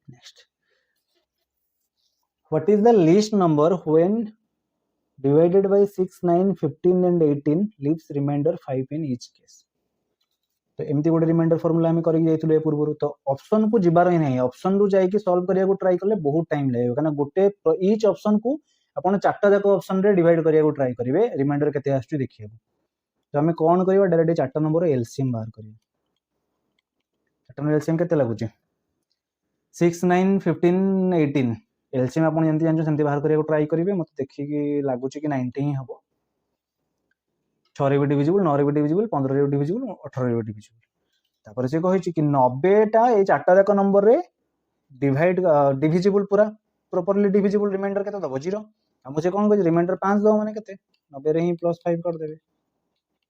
next What is the least number when divided by 6, 9, 15 and 18 leaves remainder 5 in each case? तो एमती गोटे रिमाइंडर फार्मूला हम करके जाइथिलु ए पूर्व तो ऑप्शन को जिबार ही नहीं ऑप्शन रु जाई कि सॉल्व करिया को ट्राई करले बहुत टाइम लागो काना गोटे ईच ऑप्शन को अपन चारटा जाक ऑप्शन रे डिवाइड करिया को ट्राई करिवे रिमाइंडर केते आछू देखिए तो हमें कोन करबा डायरेक्ट चारटा नंबर एलसीएम बाहर करिया चारटा नंबर एलसीएम केते लागुची 6 9 15 18 एलसीएम आपण जंती जानछो सेंती बाहर करिया को ट्राई करिवे मते देखि कि लागुची कि 90 ही हबो 6 रे भी डिविजिबल 9 रे भी डिविजिबल 15 रे भी डिविजिबल 18 रे भी डिविजिबल तापर से कहिछि कि 90 टा ए चारटा जाक नंबर रे डिवाइड डिविजिबल पूरा प्रॉपर्ली डिविजिबल रिमाइंडर केते दबो 0 हम से कोन कहि रिमाइंडर 5 दो माने केते 90 रे ही प्लस 5 कर देबे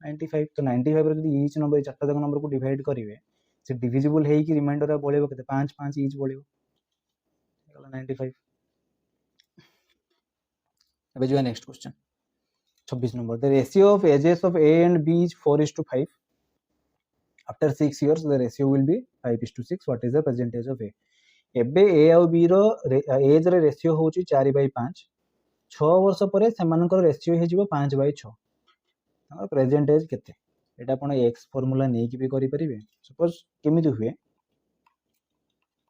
95 तो 95 रे यदि ईच नंबर चारटा जाक नंबर को डिवाइड करिवे से डिविजिबल हेई कि रिमाइंडर बोलेबो केते 5 5 ईच बोलेबो गला 95 अब जो next question 26 number the ratio of ages of A and B is 4:5 after 6 years the ratio will be 5:6 what is the percentage of A एबे A और B रो एज रे रेशियो होची 4/5 6 वर्ष परे सेमानकर रेशियो हे जिवो 5/6 हमर प्रेजेंट एज केते एटा आपण x फार्मूला नै कि भी करि परिबे सपोज केमिति हुए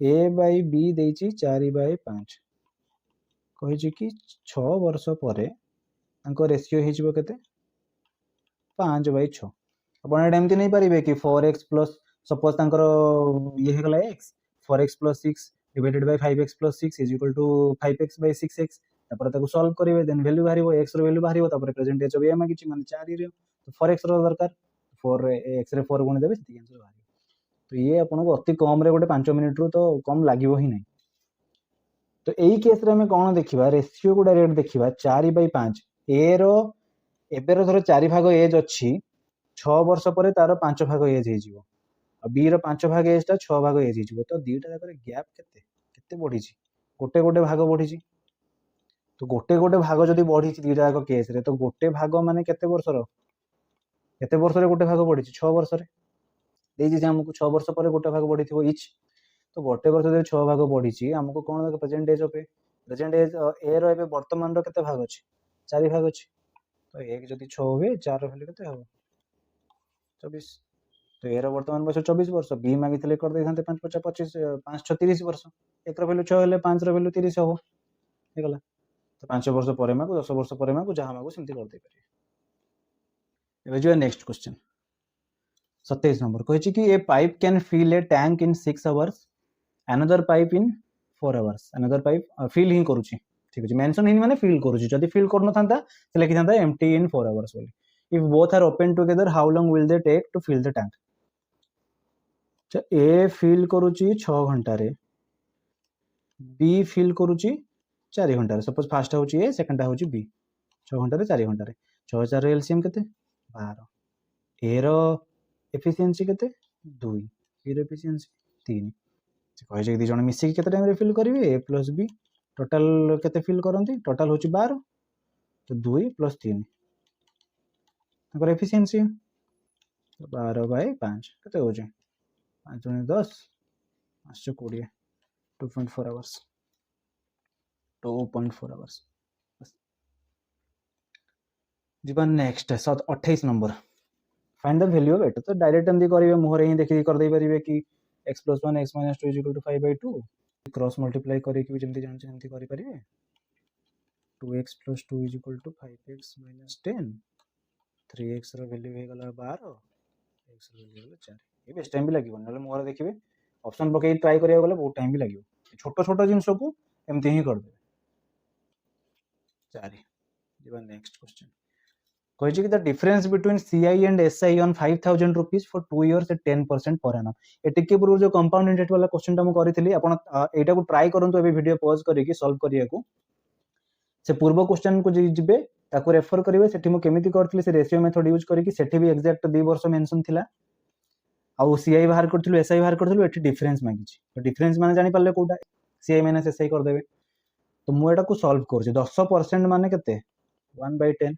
A/B देछि 4/5 कहिछि कि 6 वर्ष परे तांको रेशियो हे जिवो केते 5/6 ଆପଣ ଏଇଟା ଏମିତି ନେଇପାରିବେ କି 4x ପ୍ଲସ୍ ସପୋଜ ତାଙ୍କର ଇଏ ହେଇଗଲା x 4x plus 6 divided by 5x plus 6 is equal to 5x Bai 6x ତାପରେ ତାକୁ ସଲ୍ଭ କରିବେ ଦେନ୍ ଭ୍ୟାଲୁ ବାହାରିବ x ର ଭ୍ୟାଲୁ ବାହାରିବ ତାପରେ ପ୍ରେଜେଣ୍ଟ ଏଜ୍ ଅଫ a ମାଗିଛି ମାନେ 4 ରେ 4x ର ଦରକାର 4 x ରେ 4 ଗୁଣି ଦେବେ ସେତିକି ଆନ୍ସର ବାହାରିବ। ତ ଇଏ ଆପଣଙ୍କୁ ଅତି କମ ରେ ଗୋଟେ 5 ମିନିଟ୍ ରୁ ତ କମ ଲାଗିବ ହିଁ ନାହିଁ। तो यही केस रे हमें कौन देखिबा रेशियो को डायरेक्ट देखिबा 4/5 ए रो एबेर धर 4 भाग एज अछि 6 वर्ष पर तार 5 भाग एज हे जिवो आ बी रो 5 भाग एज ता 6 भाग एज हे जिवो तो दीटा जाकर गैप केते केते बढ़ी छी गोटे गोटे भाग बढ़ी छी तो गोटे गोटे भाग जदी बढ़ी छी दीटा जाक केस रे तो गोटे भाग माने केते वर्ष रे गोटे भाग बढ़ी छी 6 वर्ष रे देई जे हमको 6 वर्ष पर गोटे भाग बढ़ी थिबो इच तो गोटे वर्ष जो 6 भाग बढ़ी आमको कौन देख present age of a present age ए रो एबे वर्तमान रो केते भाग अछि 4 भाग अछि तो एक जदी 6 हुए 4 रो वैल्यू केते हो 24 तो ए रो वर्तमान बयस 24 वर्ष बी मागितले कर दे थांते 5 50 25 5 6 30 वर्ष एक रो वैल्यू 6 हेले 5 रो वैल्यू 30 हो हे गला तो 5 वर्ष पर मागु 10 वर्ष पर मागु जहां मागु सेमती कर दे परिए। एबे जो नेक्स्ट क्वेश्चन 27 नंबर कहिछि कि a pipe can fill a tank in 6 hours another pipe in 4 hours another pipe fill ही करूची ठीक अछि मेंशन ही माने fill करूची जदी fill करनो थांता से लिखि थांता empty in 4 hours बोली if both are open together how long will they take to fill the tank अच्छा a fill करूची 6 घंटा रे b fill करूची 4 घंटा रे सपोज फर्स्ट होची a सेकंड होची b 6 घंटा रे 4 घंटा रे 6 4 रे एलसीएम केते 12 a रो एफिशिएंसी केते 2 b रो एफिशिएंसी 3 कहे दी जन मिसिक केते टाइम रे फिल करिवे a प्लस b टोटल केते फिल करंती टोटल होची 12 तो 2 प्लस 3 तकर एफिशिएंसी 12/5 केते हो जे 5 गुणे 10 520 2.4 आवर्स 2.4 आवर्स जीवा next 28 number find the value of eight तो डायरेक्ट एमदी करिवे मोहरे ही देखि कर दे परिवे कि x plus 1 x minus 2 is equal to 5/2 cross multiply करके भी जल्दी जान जल्दी करि परिवे 2x plus 2 is equal to 5x minus 10 3x row value हे गला 12 x रो वैल्यू गला 4 ए बेस्ट टाइम भी लागिबो नले मोहर देखिबे ऑप्शन पके ट्राई करिया गले बहुत टाइम भी लागिबो छोटो छोटो जिंस को एमती ही कर दे 4 जीवा नेक्स्ट क्वेश्चन कहिछि कि the difference between CI and SI on 5000 rupees for 2 years at 10% पर एनम एटिके पूर्व जो कंपाउंड इंटरेस्ट वाला क्वेश्चन टा म करिथिली आपण एटा को ट्राई करंतु एबे वीडियो पॉज करिकि सॉल्व करिया को से पूर्व क्वेश्चन को जिबे ताको रेफर करिवे सेठी म केमिति करथिले से रेशियो मेथड यूज करिकि सेठी भी एग्जैक्ट 2 वर्ष मेंशन थिला आ CI बाहर करथिलु SI बाहर करथिलु एठी डिफरेंस मागिछि तो डिफरेंस माने जानि पाले कोटा CI माइनस SI कर देबे तो मु एटा को सॉल्व करछि 10% माने केते 1/10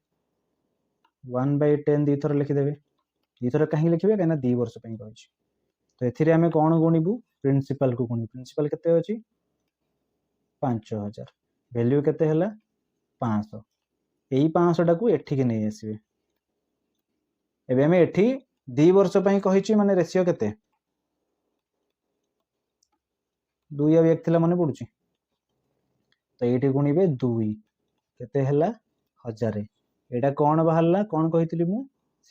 1/10 दी थर लिखि देबे दी थर काहे लिखिबे काना 2 वर्ष पई कहछि तो एथिरे हमें कोन गुणिबु प्रिंसिपल को गुणिबु प्रिंसिपल केते अछि 5000 वैल्यू केते हला 500 एई 500 टा को एठी के नै आसीबे एबे हमें एठी 2 वर्ष पई कहिछि माने रेशियो केते 2 या 1 थिला माने पडुछि तो एठी गुणिबे 2 केते हला 1000 एटा कोन बाहरला कोन कहितली मु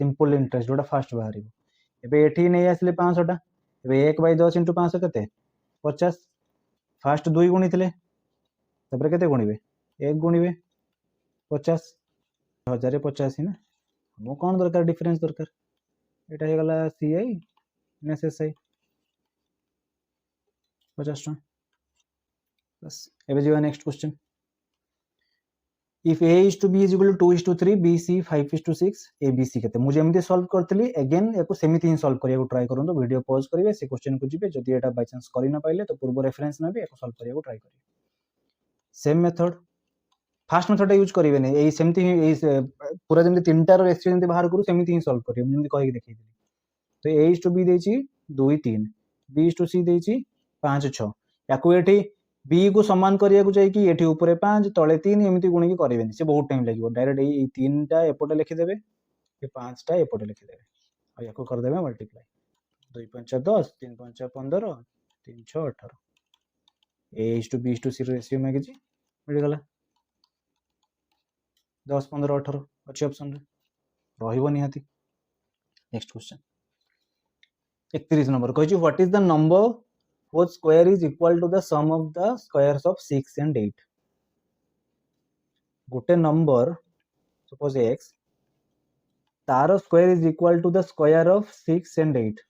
सिंपल इंटरेस्ट जोटा फास्ट बाहरिबो एबे एठी नै आसले 500 टा एबे 1/10 * 500 केते 50 फास्ट 2 गुणी थिले तबरे केते गुणिबे 1 गुणिबे 50 1000 50 ना मु कोन दरकार डिफरेंस दरकार एटा हे गला CI माइनस SI 50 टा बस एबे जीवा next question if A is to B is equal to 2 is to 3 B C 5 is to 6 A B C केते मुझे एमती सॉल्व करथली अगेन एको सेमिति ही सॉल्व करिया को ट्राई करन तो वीडियो पॉज करिवे से क्वेश्चन को जिबे जदी एटा बाय चांस करि ना पाइले तो पूर्व रेफरेंस ना भी एको सॉल्व करिया को ट्राई करिवे same method fast method use करिवे नै एई सेमिति ही पूरा जेमति तीनटा रो रेशियो जेमति बाहर करू सेमिति ही सॉल्व करिवे जेमति कहि देखि तो A is to B देछि 2 3 B is to C देछि 5 6 याकू एठी बी को समान करिया को जाई कि एठी ऊपर 5 तळे 3 एमिति गुणी के करिवेनी से बहुत टाइम लागिवो डायरेक्ट एई 3 टा एपोटे लिखि देबे ए 5 टा एपोटे लिखि देबे आ याको कर देबे multiply 2 5 10 3 5 15 3 6 18 A is to B is to C ratio में किछि मिल गला 10 15 18 अछि ऑप्शन रे रहिबो निहाती नेक्स्ट क्वेश्चन 31 नंबर कहिछि what is the number whose square is equal to the sum of the squares of 6 and 8 गोटे नंबर सपोज x तार square is equal to the square of 6 and 8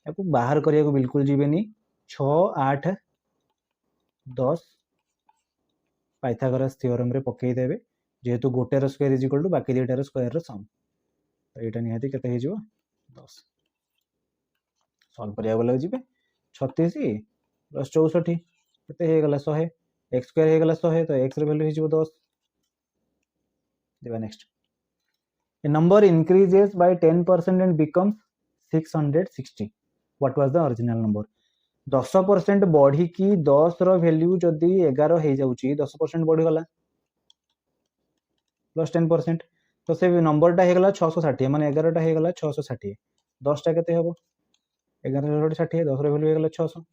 याको बाहर करिया को बिल्कुल जीवेनी 6 8 10 पाइथागोरस थ्योरम रे पकई देबे जेहेतु गोटे रो स्क्वायर इज इक्वल टू बाकी दुईटा रो स्क्वायर रो सम तो एटा निहाती केते हे जिवो 10 सॉल्व करिया गले जिबे 36 प्लस 64 केते हे गला 100 x स्क्वायर हे गला 100 तो x रो वैल्यू हे जिवो 10 देबा next a number increases by 10% and becomes 660 what was the original number 10% बढ़ी की 10 रो वैल्यू जदी 11 हे जाउची 10% बढ़ी गला प्लस 10% तो से नंबर टा हे गला 660 माने 11 टा हे गला 660 10 टा केते हेबो 11 60 10 रो वैल्यू हे गला 600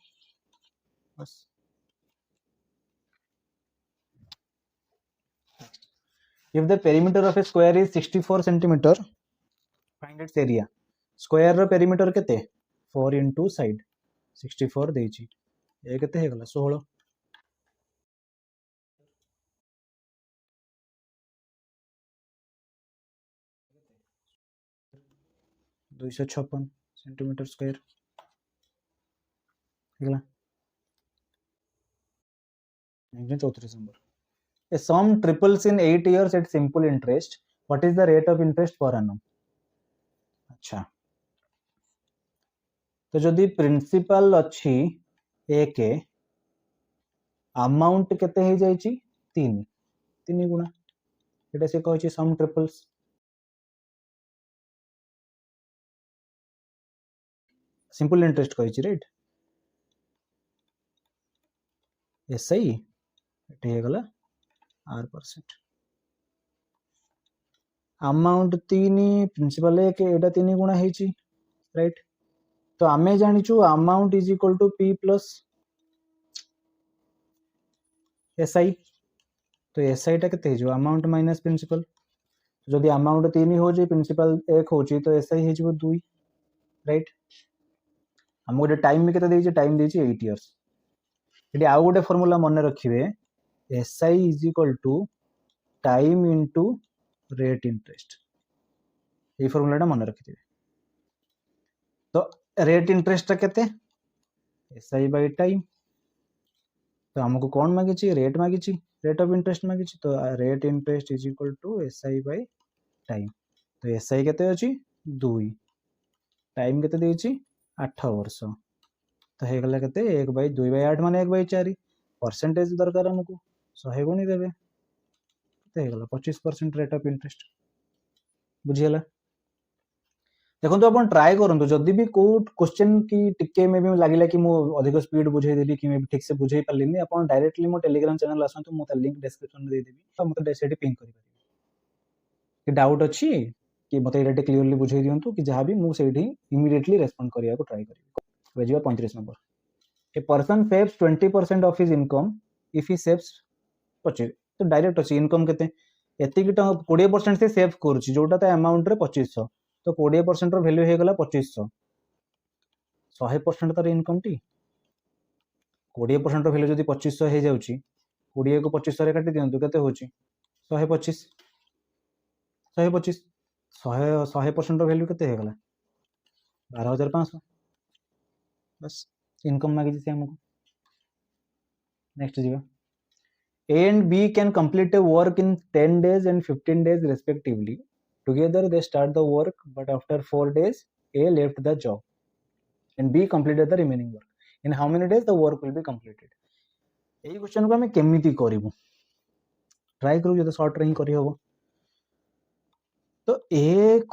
बस if the perimeter of a square is 64 centimeter find its area square row perimeter केते 4 into side 64 देछि ए केते हे गला 16 256 सेंटीमीटर स्क्वायर हेगला 34 number A sum triples in 8 years at simple interest. What is the rate of interest per annum? अच्छा तो जदि principal अच्छी एक अमाउंट केते हे जाइछि 3 गुणा एटा से कहछि सम ट्रिपल्स सिंपल इंटरेस्ट कहछि राइट एसआई एटा हे गला r% अमाउंट 3 प्रिंसिपल एक एटा 3 गुणा हेछि राइट तो आमे जानिछु amount is equal to p plus SI तो एसआई टा केते हेजो अमाउंट माइनस प्रिंसिपल जदि अमाउंट 3 हो जे प्रिंसिपल 1 होछि तो एसआई हेजो 2 राइट हम गोटे टाइम भी केते देछि टाइम देछि 8 इयर्स एटी आ गोटे फार्मूला मन रखिबे SI is equal to time into rate interest ये फार्मूला टा मन रखिथिबे तो रेट इंटरेस्ट टा केते एसआई बाय टाइम तो हमको कौन मागिछि रेट मागिछि रेट ऑफ इंटरेस्ट मागिछि तो rate interest is equal to SI by time तो एसआई केते अछि 2 टाइम केते देछि 8 वर्ष तो हे गला केते 1/2/8 माने 1/4 परसेंटेज दरकार हमको 100 गुणी देबे केते हे गला 25% रेट ऑफ इंटरेस्ट बुझियला देखो तो अपन ट्राई करंतु जदी भी को क्वेश्चन की टिके में भी लागिला कि मो अधिक स्पीड बुझाई देबी कि मैं ठीक से बुझाई पालिनी अपन डायरेक्टली मो टेलीग्राम चैनल आसंतु मो ता लिंक डिस्क्रिप्शन में दे देबी तो मते सेठी पिंग करि कि डाउट अछि कि मते एटा क्लियरली बुझाई दियंतु कि जहां भी मु सेठी इमीडिएटली रेस्पोंड करिया को ट्राई करिबी वेजिबा 35 number a person saves 20% of his income if he saves 25 तो डायरेक्ट अछि इनकम केते एति कि 20% से सेव करूची जोटा ता अमाउंट रे 2500 तो 20% रो वैल्यू हे गला 2500 100% तार इनकम टी 20% रो वैल्यू जदी 2500 हे जाउची 20 को 2500 रे काटि दियंतु केते होची 125 125 100% रो वैल्यू केते हे गला 12500 बस इनकम मागिछि से हमको नेक्स्ट जीवा A and B can complete a work in 10 days and 15 days respectively. Together they start the work, but after 4 days, A left the job and B completed the remaining work. In how many days the work will be completed? यही question को हमें केमिति करिवु try करू जदि short रे ही करि हबो तो A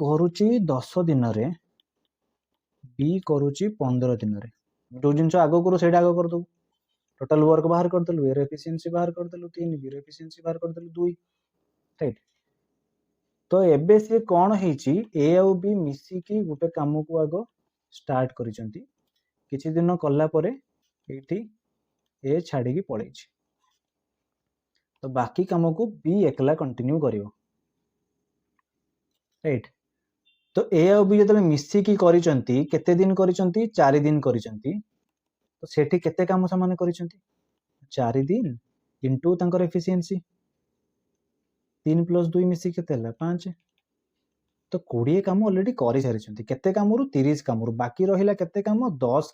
करूची 10 दिन रे B करूची 15 दिन रे जो जिंस आगो करू सेटा आगो कर दो टोटल वर्क बाहर कर देलु एर एफिशिएंसी बाहर कर देलु 3 बी एफिशिएंसी बाहर कर देलु 2 राइट तो एबे से कोन हेची ए और बी मिसी की गुटे काम को आगो स्टार्ट करिसंती किछि दिन कल्ला परे एठी ए छाडी की पळेछि तो बाकी काम को बी एकला कंटिन्यू करिवो राइट तो ए और बी जो मिसिकी करिसंती केते दिन करिसंती 4 दिन करिसंती तो सेठी केते काम समान करिसंती 4 दिन इनटू तांकर एफिशिएंसी 3 + 2 मिसी केते हला 5 तो 20 काम ऑलरेडी करि सारिसंती केते कामरु 30 कामरु बाकी रहिला केते काम 10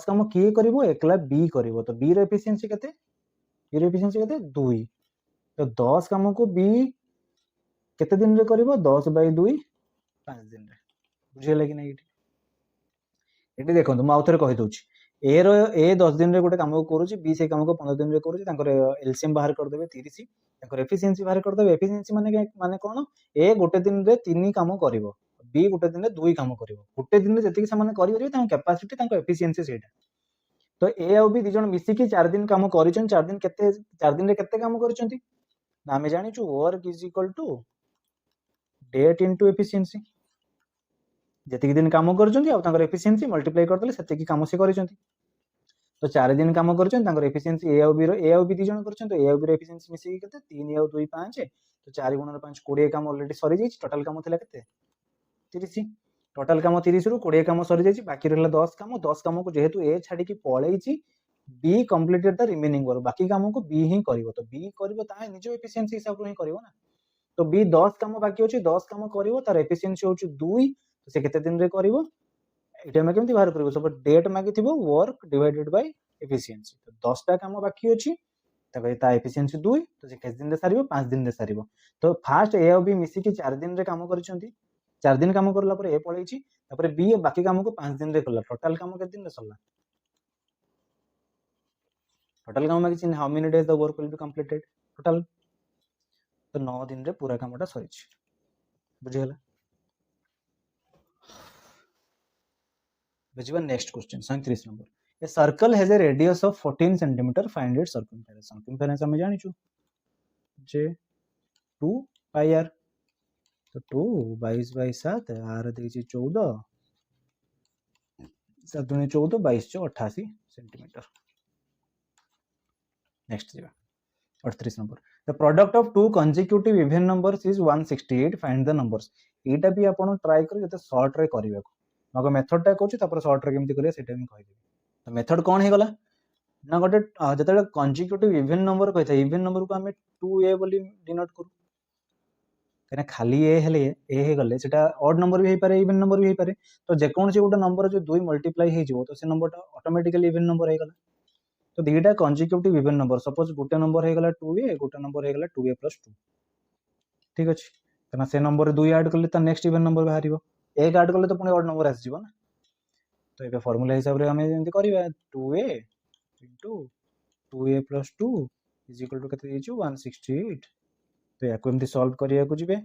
काम किए करिवो एकला बी करिवो तो बी रो एफिशिएंसी केते बी रो एफिशिएंसी केते 2 तो 10 काम को बी केते दिन रे करिवो 10/2 5 दिन रे बुझियला कि नै एटी देखो मु आउथरे कहि दउची ए रो ए 10 दिन रे गोटे काम को करूची बी से काम को 15 दिन रे करूची तांकर एलसीएम बाहर कर देबे 30 तांकर एफिशिएंसी बाहर कर देबे एफिशिएंसी माने कोन ए गोटे दिन रे 3 काम करिवो बी गोटे दिन रे 2 काम करिवो गोटे दिन रे जति कि समान करि करिवो तांकर कैपेसिटी तांकर एफिशिएंसी सेटा तो ए और बी दि जण मिसी कि 4 दिन काम करिचन 4 दिन केते 4 दिन रे केते काम करिचंती ना हमें जानि छु work is equal to date into efficiency जति दिन काम करछंती आ तांकर एफिशिएंसी मल्टीप्लाई कर देले सेति कि काम से करछंती तो 4 दिन काम करछन तांकर एफिशिएंसी ए और बी दि जण करछन तो ए और बी रो एफिशिएंसी मिसी केते 3 और 2 5 तो 4 * 5 20 काम ऑलरेडी सरी जाई टोटल काम थिला केते 30 टोटल काम 30 रु 20 काम सरी जाई बाकी रहला 10 काम को जेहेतु ए छाडी की पळेईची be completed the remaining work बाकी काम को बी ही करिवो तो बी करिवो ता निजो एफिशिएंसी हिसाब रो ही करिवो ना तो बी 10 काम बाकी होची 10 काम करिवो तार एफिशिएंसी होची 2 तो से केते दिन रे करिवो एटा में केमती बाहर करिवो सब डेट मागी थिबो वर्क डिवाइडेड बाय एफिशिएंसी तो 10 टा काम बाकी होची तबे ता एफिशिएंसी 2 तो से केस दिन रे सारिवो 5 दिन रे सारिवो तो फास्ट ए और बी मिसी की 4 दिन रे काम करिसंती 4 दिन काम करला पर ए पळेईची तापर बी बाकी काम को 5 दिन रे करला टोटल काम के दिन रे सरला टोटल काम मागी चिन how many days the work will be completed total तो 9 दिन रे पूरा कामटा सरीची बुझियला बुझिबा next question 37 number A circle has a radius of 14 cm. Find its circumference. Circumference हमें जानी चु जे 2 pi r तो 2 22/7 r देची 14 7 दूनी 14 22 88 सेंटीमीटर नेक्स्ट जीवा 38 number The product of two consecutive even numbers is 168. Find the numbers. एटा भी आपण try करी जते शॉर्ट रे करिवे को मगर मेथड टा कहूची तापर शॉर्ट रे केमती करिया सेटा हम कहि देबे तो मेथड कोन हे गला ना गोटे जते कंसेक्यूटिव इवन नंबर कहता इवन नंबर को हमें 2a बोली डिनोट करू कने खाली ए हेले ए हे गले सेटा ऑड नंबर भी हे पारे इवन नंबर भी हे पारे तो जे कोन से गोटे नंबर जो 2 मल्टीप्लाई हे जिवो तो से नंबर टा ऑटोमेटिकली इवन नंबर हे गला तो दीटा कंसेक्यूटिव इवन नंबर सपोज गोटे नंबर हे गला 2a गोटे नंबर हे गला 2a + 2 ठीक अछि तना से नंबर 2 ऐड करले त नेक्स्ट इवन नंबर बाहरिबो 1 ऐड करले तो पुनी ऑड नंबर आसी जिवो ना तो एबे फार्मूला हिसाब रे हमें जेंति करिबा 2a * 2a + 2 = केते दिछु 168 तो याको एमती सॉल्व करिया को जिबे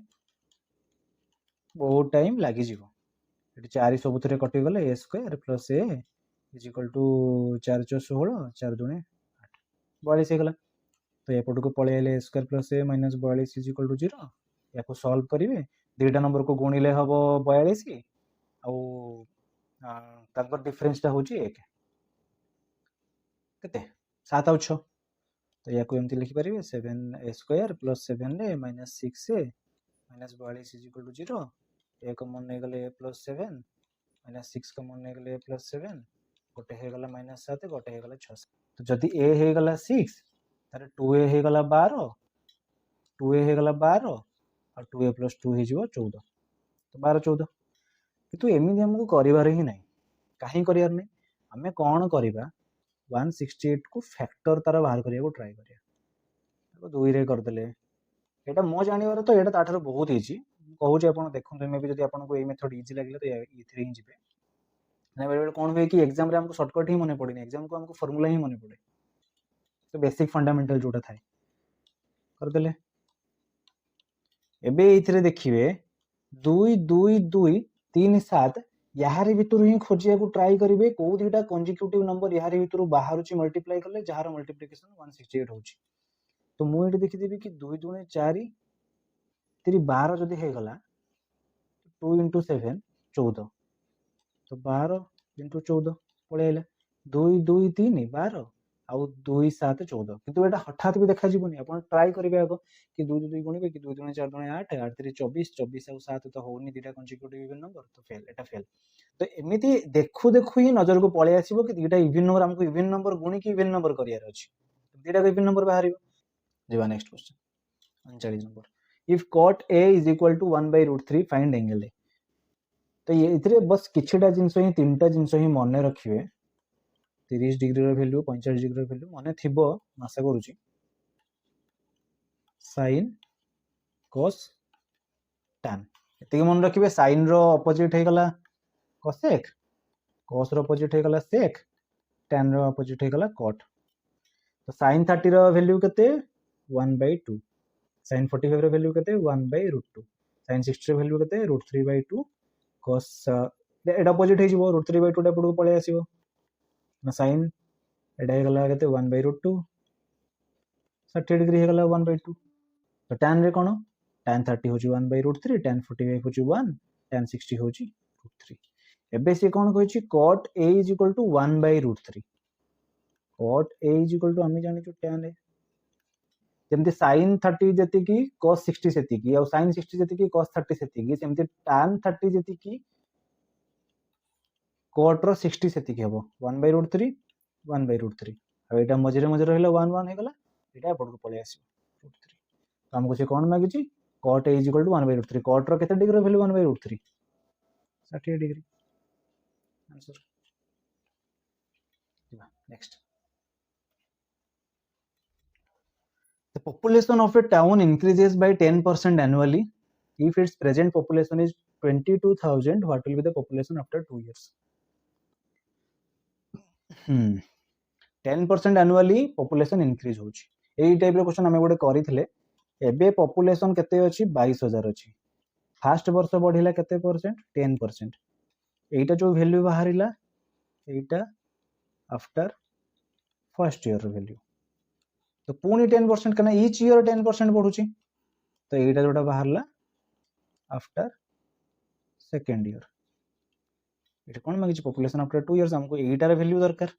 बहुत टाइम लागि जिवो एटी 4 सबुतरे कटि गले a² + a = 4 * 16 4 दूने 8 42 हे गला तो एपट को पळे आले a² + a - 42 = 0 याको सॉल्व करिवे दुईटा नंबर को गुणिले हबो 42 आउ तांकर डिफरेंस टा होची 1 केते 7 और 6 तो याको एमती लिखि परिवे 7a² + 7a - 6a - 42 = 0 a common ने गले a + 7 - 6 कॉमन ने गले a + 7 गोटे हे गला -7 गोटे हे गला 6 तो जदी a हे गला 6 तारे 2a हे गला 12 2a हे गला 12 और 2a + 2 हे जिवो 14 तो 12 14 किंतु एमिति हमको करिवार ही नहीं काहे करिवार नहीं हमें कोन करिबा 168 को फैक्टर तार बाहर करिया को ट्राई करिया तो 2 रे कर देले एटा मो जानिबार तो एटा ताठर बहुत इजी कहू जे आपण देखन मे भी जदी आपण को ए मेथड इजी लागले तो इथरे ही जिबे ना बेले कोन होय कि एग्जाम रे हमको शॉर्टकट ही मने पड़िनी एग्जाम को हमको फार्मूला ही मने पड़े तो बेसिक फंडामेंटल जोटा थाए कर देले एबे इथरे देखिबे 2 2 2 3 7 याहारी भितर ही खोजिया को ट्राई करिवे को दीटा कंसेक्यूटिव नंबर याहारी भितर बाहरुची मल्टीप्लाई करले जहार मल्टीप्लिकेशन 168 होची तो मु एटी देखि देबी कि 2 दूने 4 3 12 जदी हे गला 2 * 7 14 तो 12 * 14 पळे आइला 2 2 3 12 आउ 2 7 14 किंतु एटा हठात भी देखा जीवनी आपण ट्राई करिवे आगो कि 2 2 गुणिबे कि 2 2 4 2 8 8 3 24 24 आउ 7 तो होनी दिटा कंसेक्यूटिव इवन नंबर तो फेल एटा फेल तो एमिति देखु देखु ही नजर को पळे आसीबो कि दिटा इवन नंबर हमको इवन नंबर गुणी कि इवन नंबर करियार अछि दिटा को इवन नंबर बाहरिबो जेबा next question 39 number if cot a is equal to 1/√3 find angle a तो ये इतरे बस किछटा जिंस ही तीनटा जिंस ही मने रखिवे 30 डिग्री रो वैल्यू 45 डिग्री रो वैल्यू मने थिबो आशा करूची sin cos tan एतिके मन रखिवे sin रो ऑपोजिट हे गला cosec cos रो ऑपोजिट हे गला sec tan रो ऑपोजिट हे गला cot तो sin 30 रो वैल्यू केते 1/2 sin 45 रो वैल्यू केते 1/√2 sin 60 रो वैल्यू केते √3/2 cos एटा ऑपोजिट हे जिवो √3/2 टा पडको पळे आसीबो ना sin एटा हे गला केते 1/√2 60 डिग्री हे गला 1/2 तो tan रे कोन tan 30 होची 1/√3 tan 45 होची 1 tan 60 होची √3 एबे से कोन कहछि cot a = 1/√3 cot a = हम जानि छु tan a जेमति sin 30 जति की cos 60 सेति की और sin 60 जति की cos 30 सेति की सेमति tan 30 जति की cot रो 60 सेति की हबो 1/√3 1/√3 आ एटा मझरे मझरे रहला 1 1 हे गला एटा पडको पळे आसी √3 तो हमको से कोन मागिछि cot a = 1/√3 cot रो केते degree value 1/√3 60 degree answer next The population of a town increases by 10% annually. If its present population is 22,000, what will be the population after 2 years? 10% annually population increase होची एई type रो question हमें गोटे करिथिले एबे population केते अछि 22000 अछि first वर्ष बढ़िला केते percent 10% एटा जो वैल्यू बाहरिला एटा आफ्टर फर्स्ट ईयर रो वैल्यू तो पुणी 10% कना ईच ईयर 10% बढ़ुची तो एटा जोटा बाहरला आफ्टर सेकंड ईयर एटा कोन मागिछि पॉपुलेशन आफ्टर 2 इयर्स हमको एटा रे वैल्यू दरकार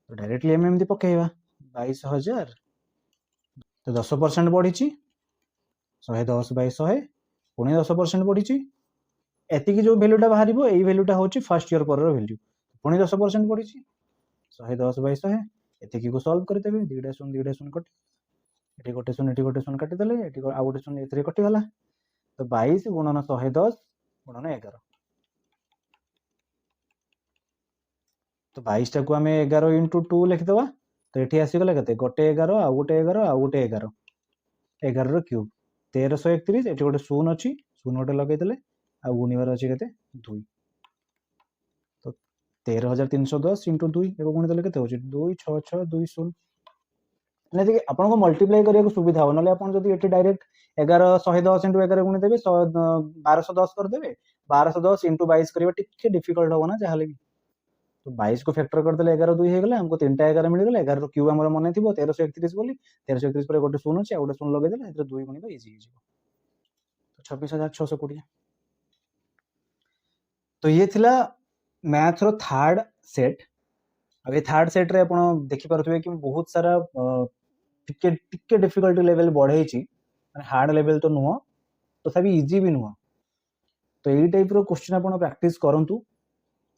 तो डायरेक्टली हम एमती पकेइबा 22000 तो 10% बढ़िची 110/100 पुणी 10% बढ़िची एति की जो वैल्यूटा बाहरिबो एई वैल्यूटा होची फर्स्ट ईयर पर रो वैल्यू पुणी 10% बढ़िची 110/100 एति को सॉल्व कर देबे 2 शून्य कट एटी गोटे शून्य काटी देले एटी आ गोटे शून्य एथरे कटि गला तो 22 गुणन 110 गुणन 11 तो 22 टा को हमें 11 * 2 लिख देबा तो एठी आसी गला कते गोटे 11 आ गोटे 11 आ गोटे 11 11 रो क्यूब 1331 एठी गोटे शून्य अछि शून्य गोटे लगै देले आ गुणिबार अछि कते 2 तो 13310 * 2 एगो गुणी देले कते होची 2 6 6 2 0 ने देखि आपन को मल्टीप्लाई करिया को सुविधा हो नले आपन जदी एठी डायरेक्ट 11 110 * 11 गुणी देबे 1210 कर देबे 1210 * 22 करिबा टिके डिफिकल्ट हो ना जहाले भी तो 22 को फैक्टर कर देले 11 2 हे गेला हमको तीनटा 11 मिल गेला 11 रो क्यूब हमर मने थिबो 1331 बोली 1331 पर गोटे शून्य छै आ गोटे शून्य लगे देले एतरे 2 गुणिबा इजी हे जिवो तो 26620 तो ये थिला मैथ रो थर्ड सेट अब ये थर्ड सेट रे आपण देखि परथबे कि बहुत सारा टिके टिके डिफिकल्टी लेवल बढ़े छी माने हार्ड लेवल तो नुह तो सभी इजी भी नुह तो एई टाइप रो क्वेश्चन आपण प्रैक्टिस करंतु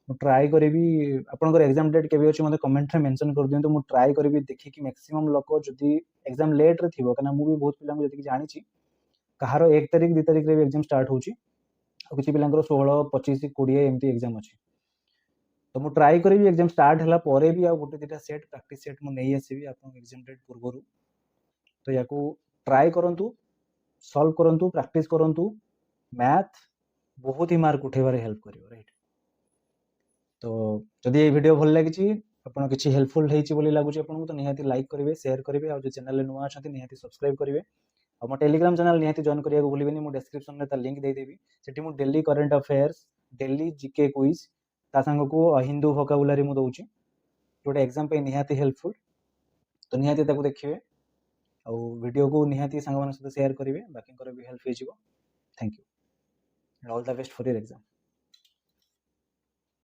मु ट्राई करबी आपनकर एग्जाम डेट केबे अछि मते कमेंट रे मेंशन कर दियंतु मु ट्राई करबी देखि कि मैक्सिमम लोक जदी एग्जाम लेट रे थिबो कना मु भी बहुत पिला जति जानि छी कहारो 1 तारिख 2 तारिख रे एग्जाम स्टार्ट होची आ किछि पिलांकर 16 25 20 एमती एग्जाम अछि तो मु ट्राई करबी एग्जाम स्टार्ट हला परे भी आ गोटे दिटा सेट प्रैक्टिस सेट मु नै आसीबी आपन एग्जाम डेट पूर्वरु तो याकू ट्राई करंतु सॉल्व करंतु प्रैक्टिस करंतु मैथ बहुत ही मार्क उठेबारे हेल्प करियो राइट तो जदि ये वीडियो भल लागिछि आपण किछि हेल्पफुल हेछि बोली लागुछि आपण को तो निहाती लाइक करिवे शेयर करिवे आ जो चैनल नुआ अछंती निहाती सब्सक्राइब करिवे आ मो टेलीग्राम चैनल निहाती जॉइन करिया को भूलिबेनी मो डिस्क्रिप्शन रे ता लिंक दे देबी सेठी मो daily current affairs daily GK quiz ता संग को हिंदू वोकैबुलरी मु दोउछि जोटा एग्जाम पे निहाती हेल्पफुल तो निहाती ताको देखिवे आ वीडियो को निहाती संग मन से शेयर करिवे बाकी कर भी हेल्प हे जिवो thank you and all the best for your exam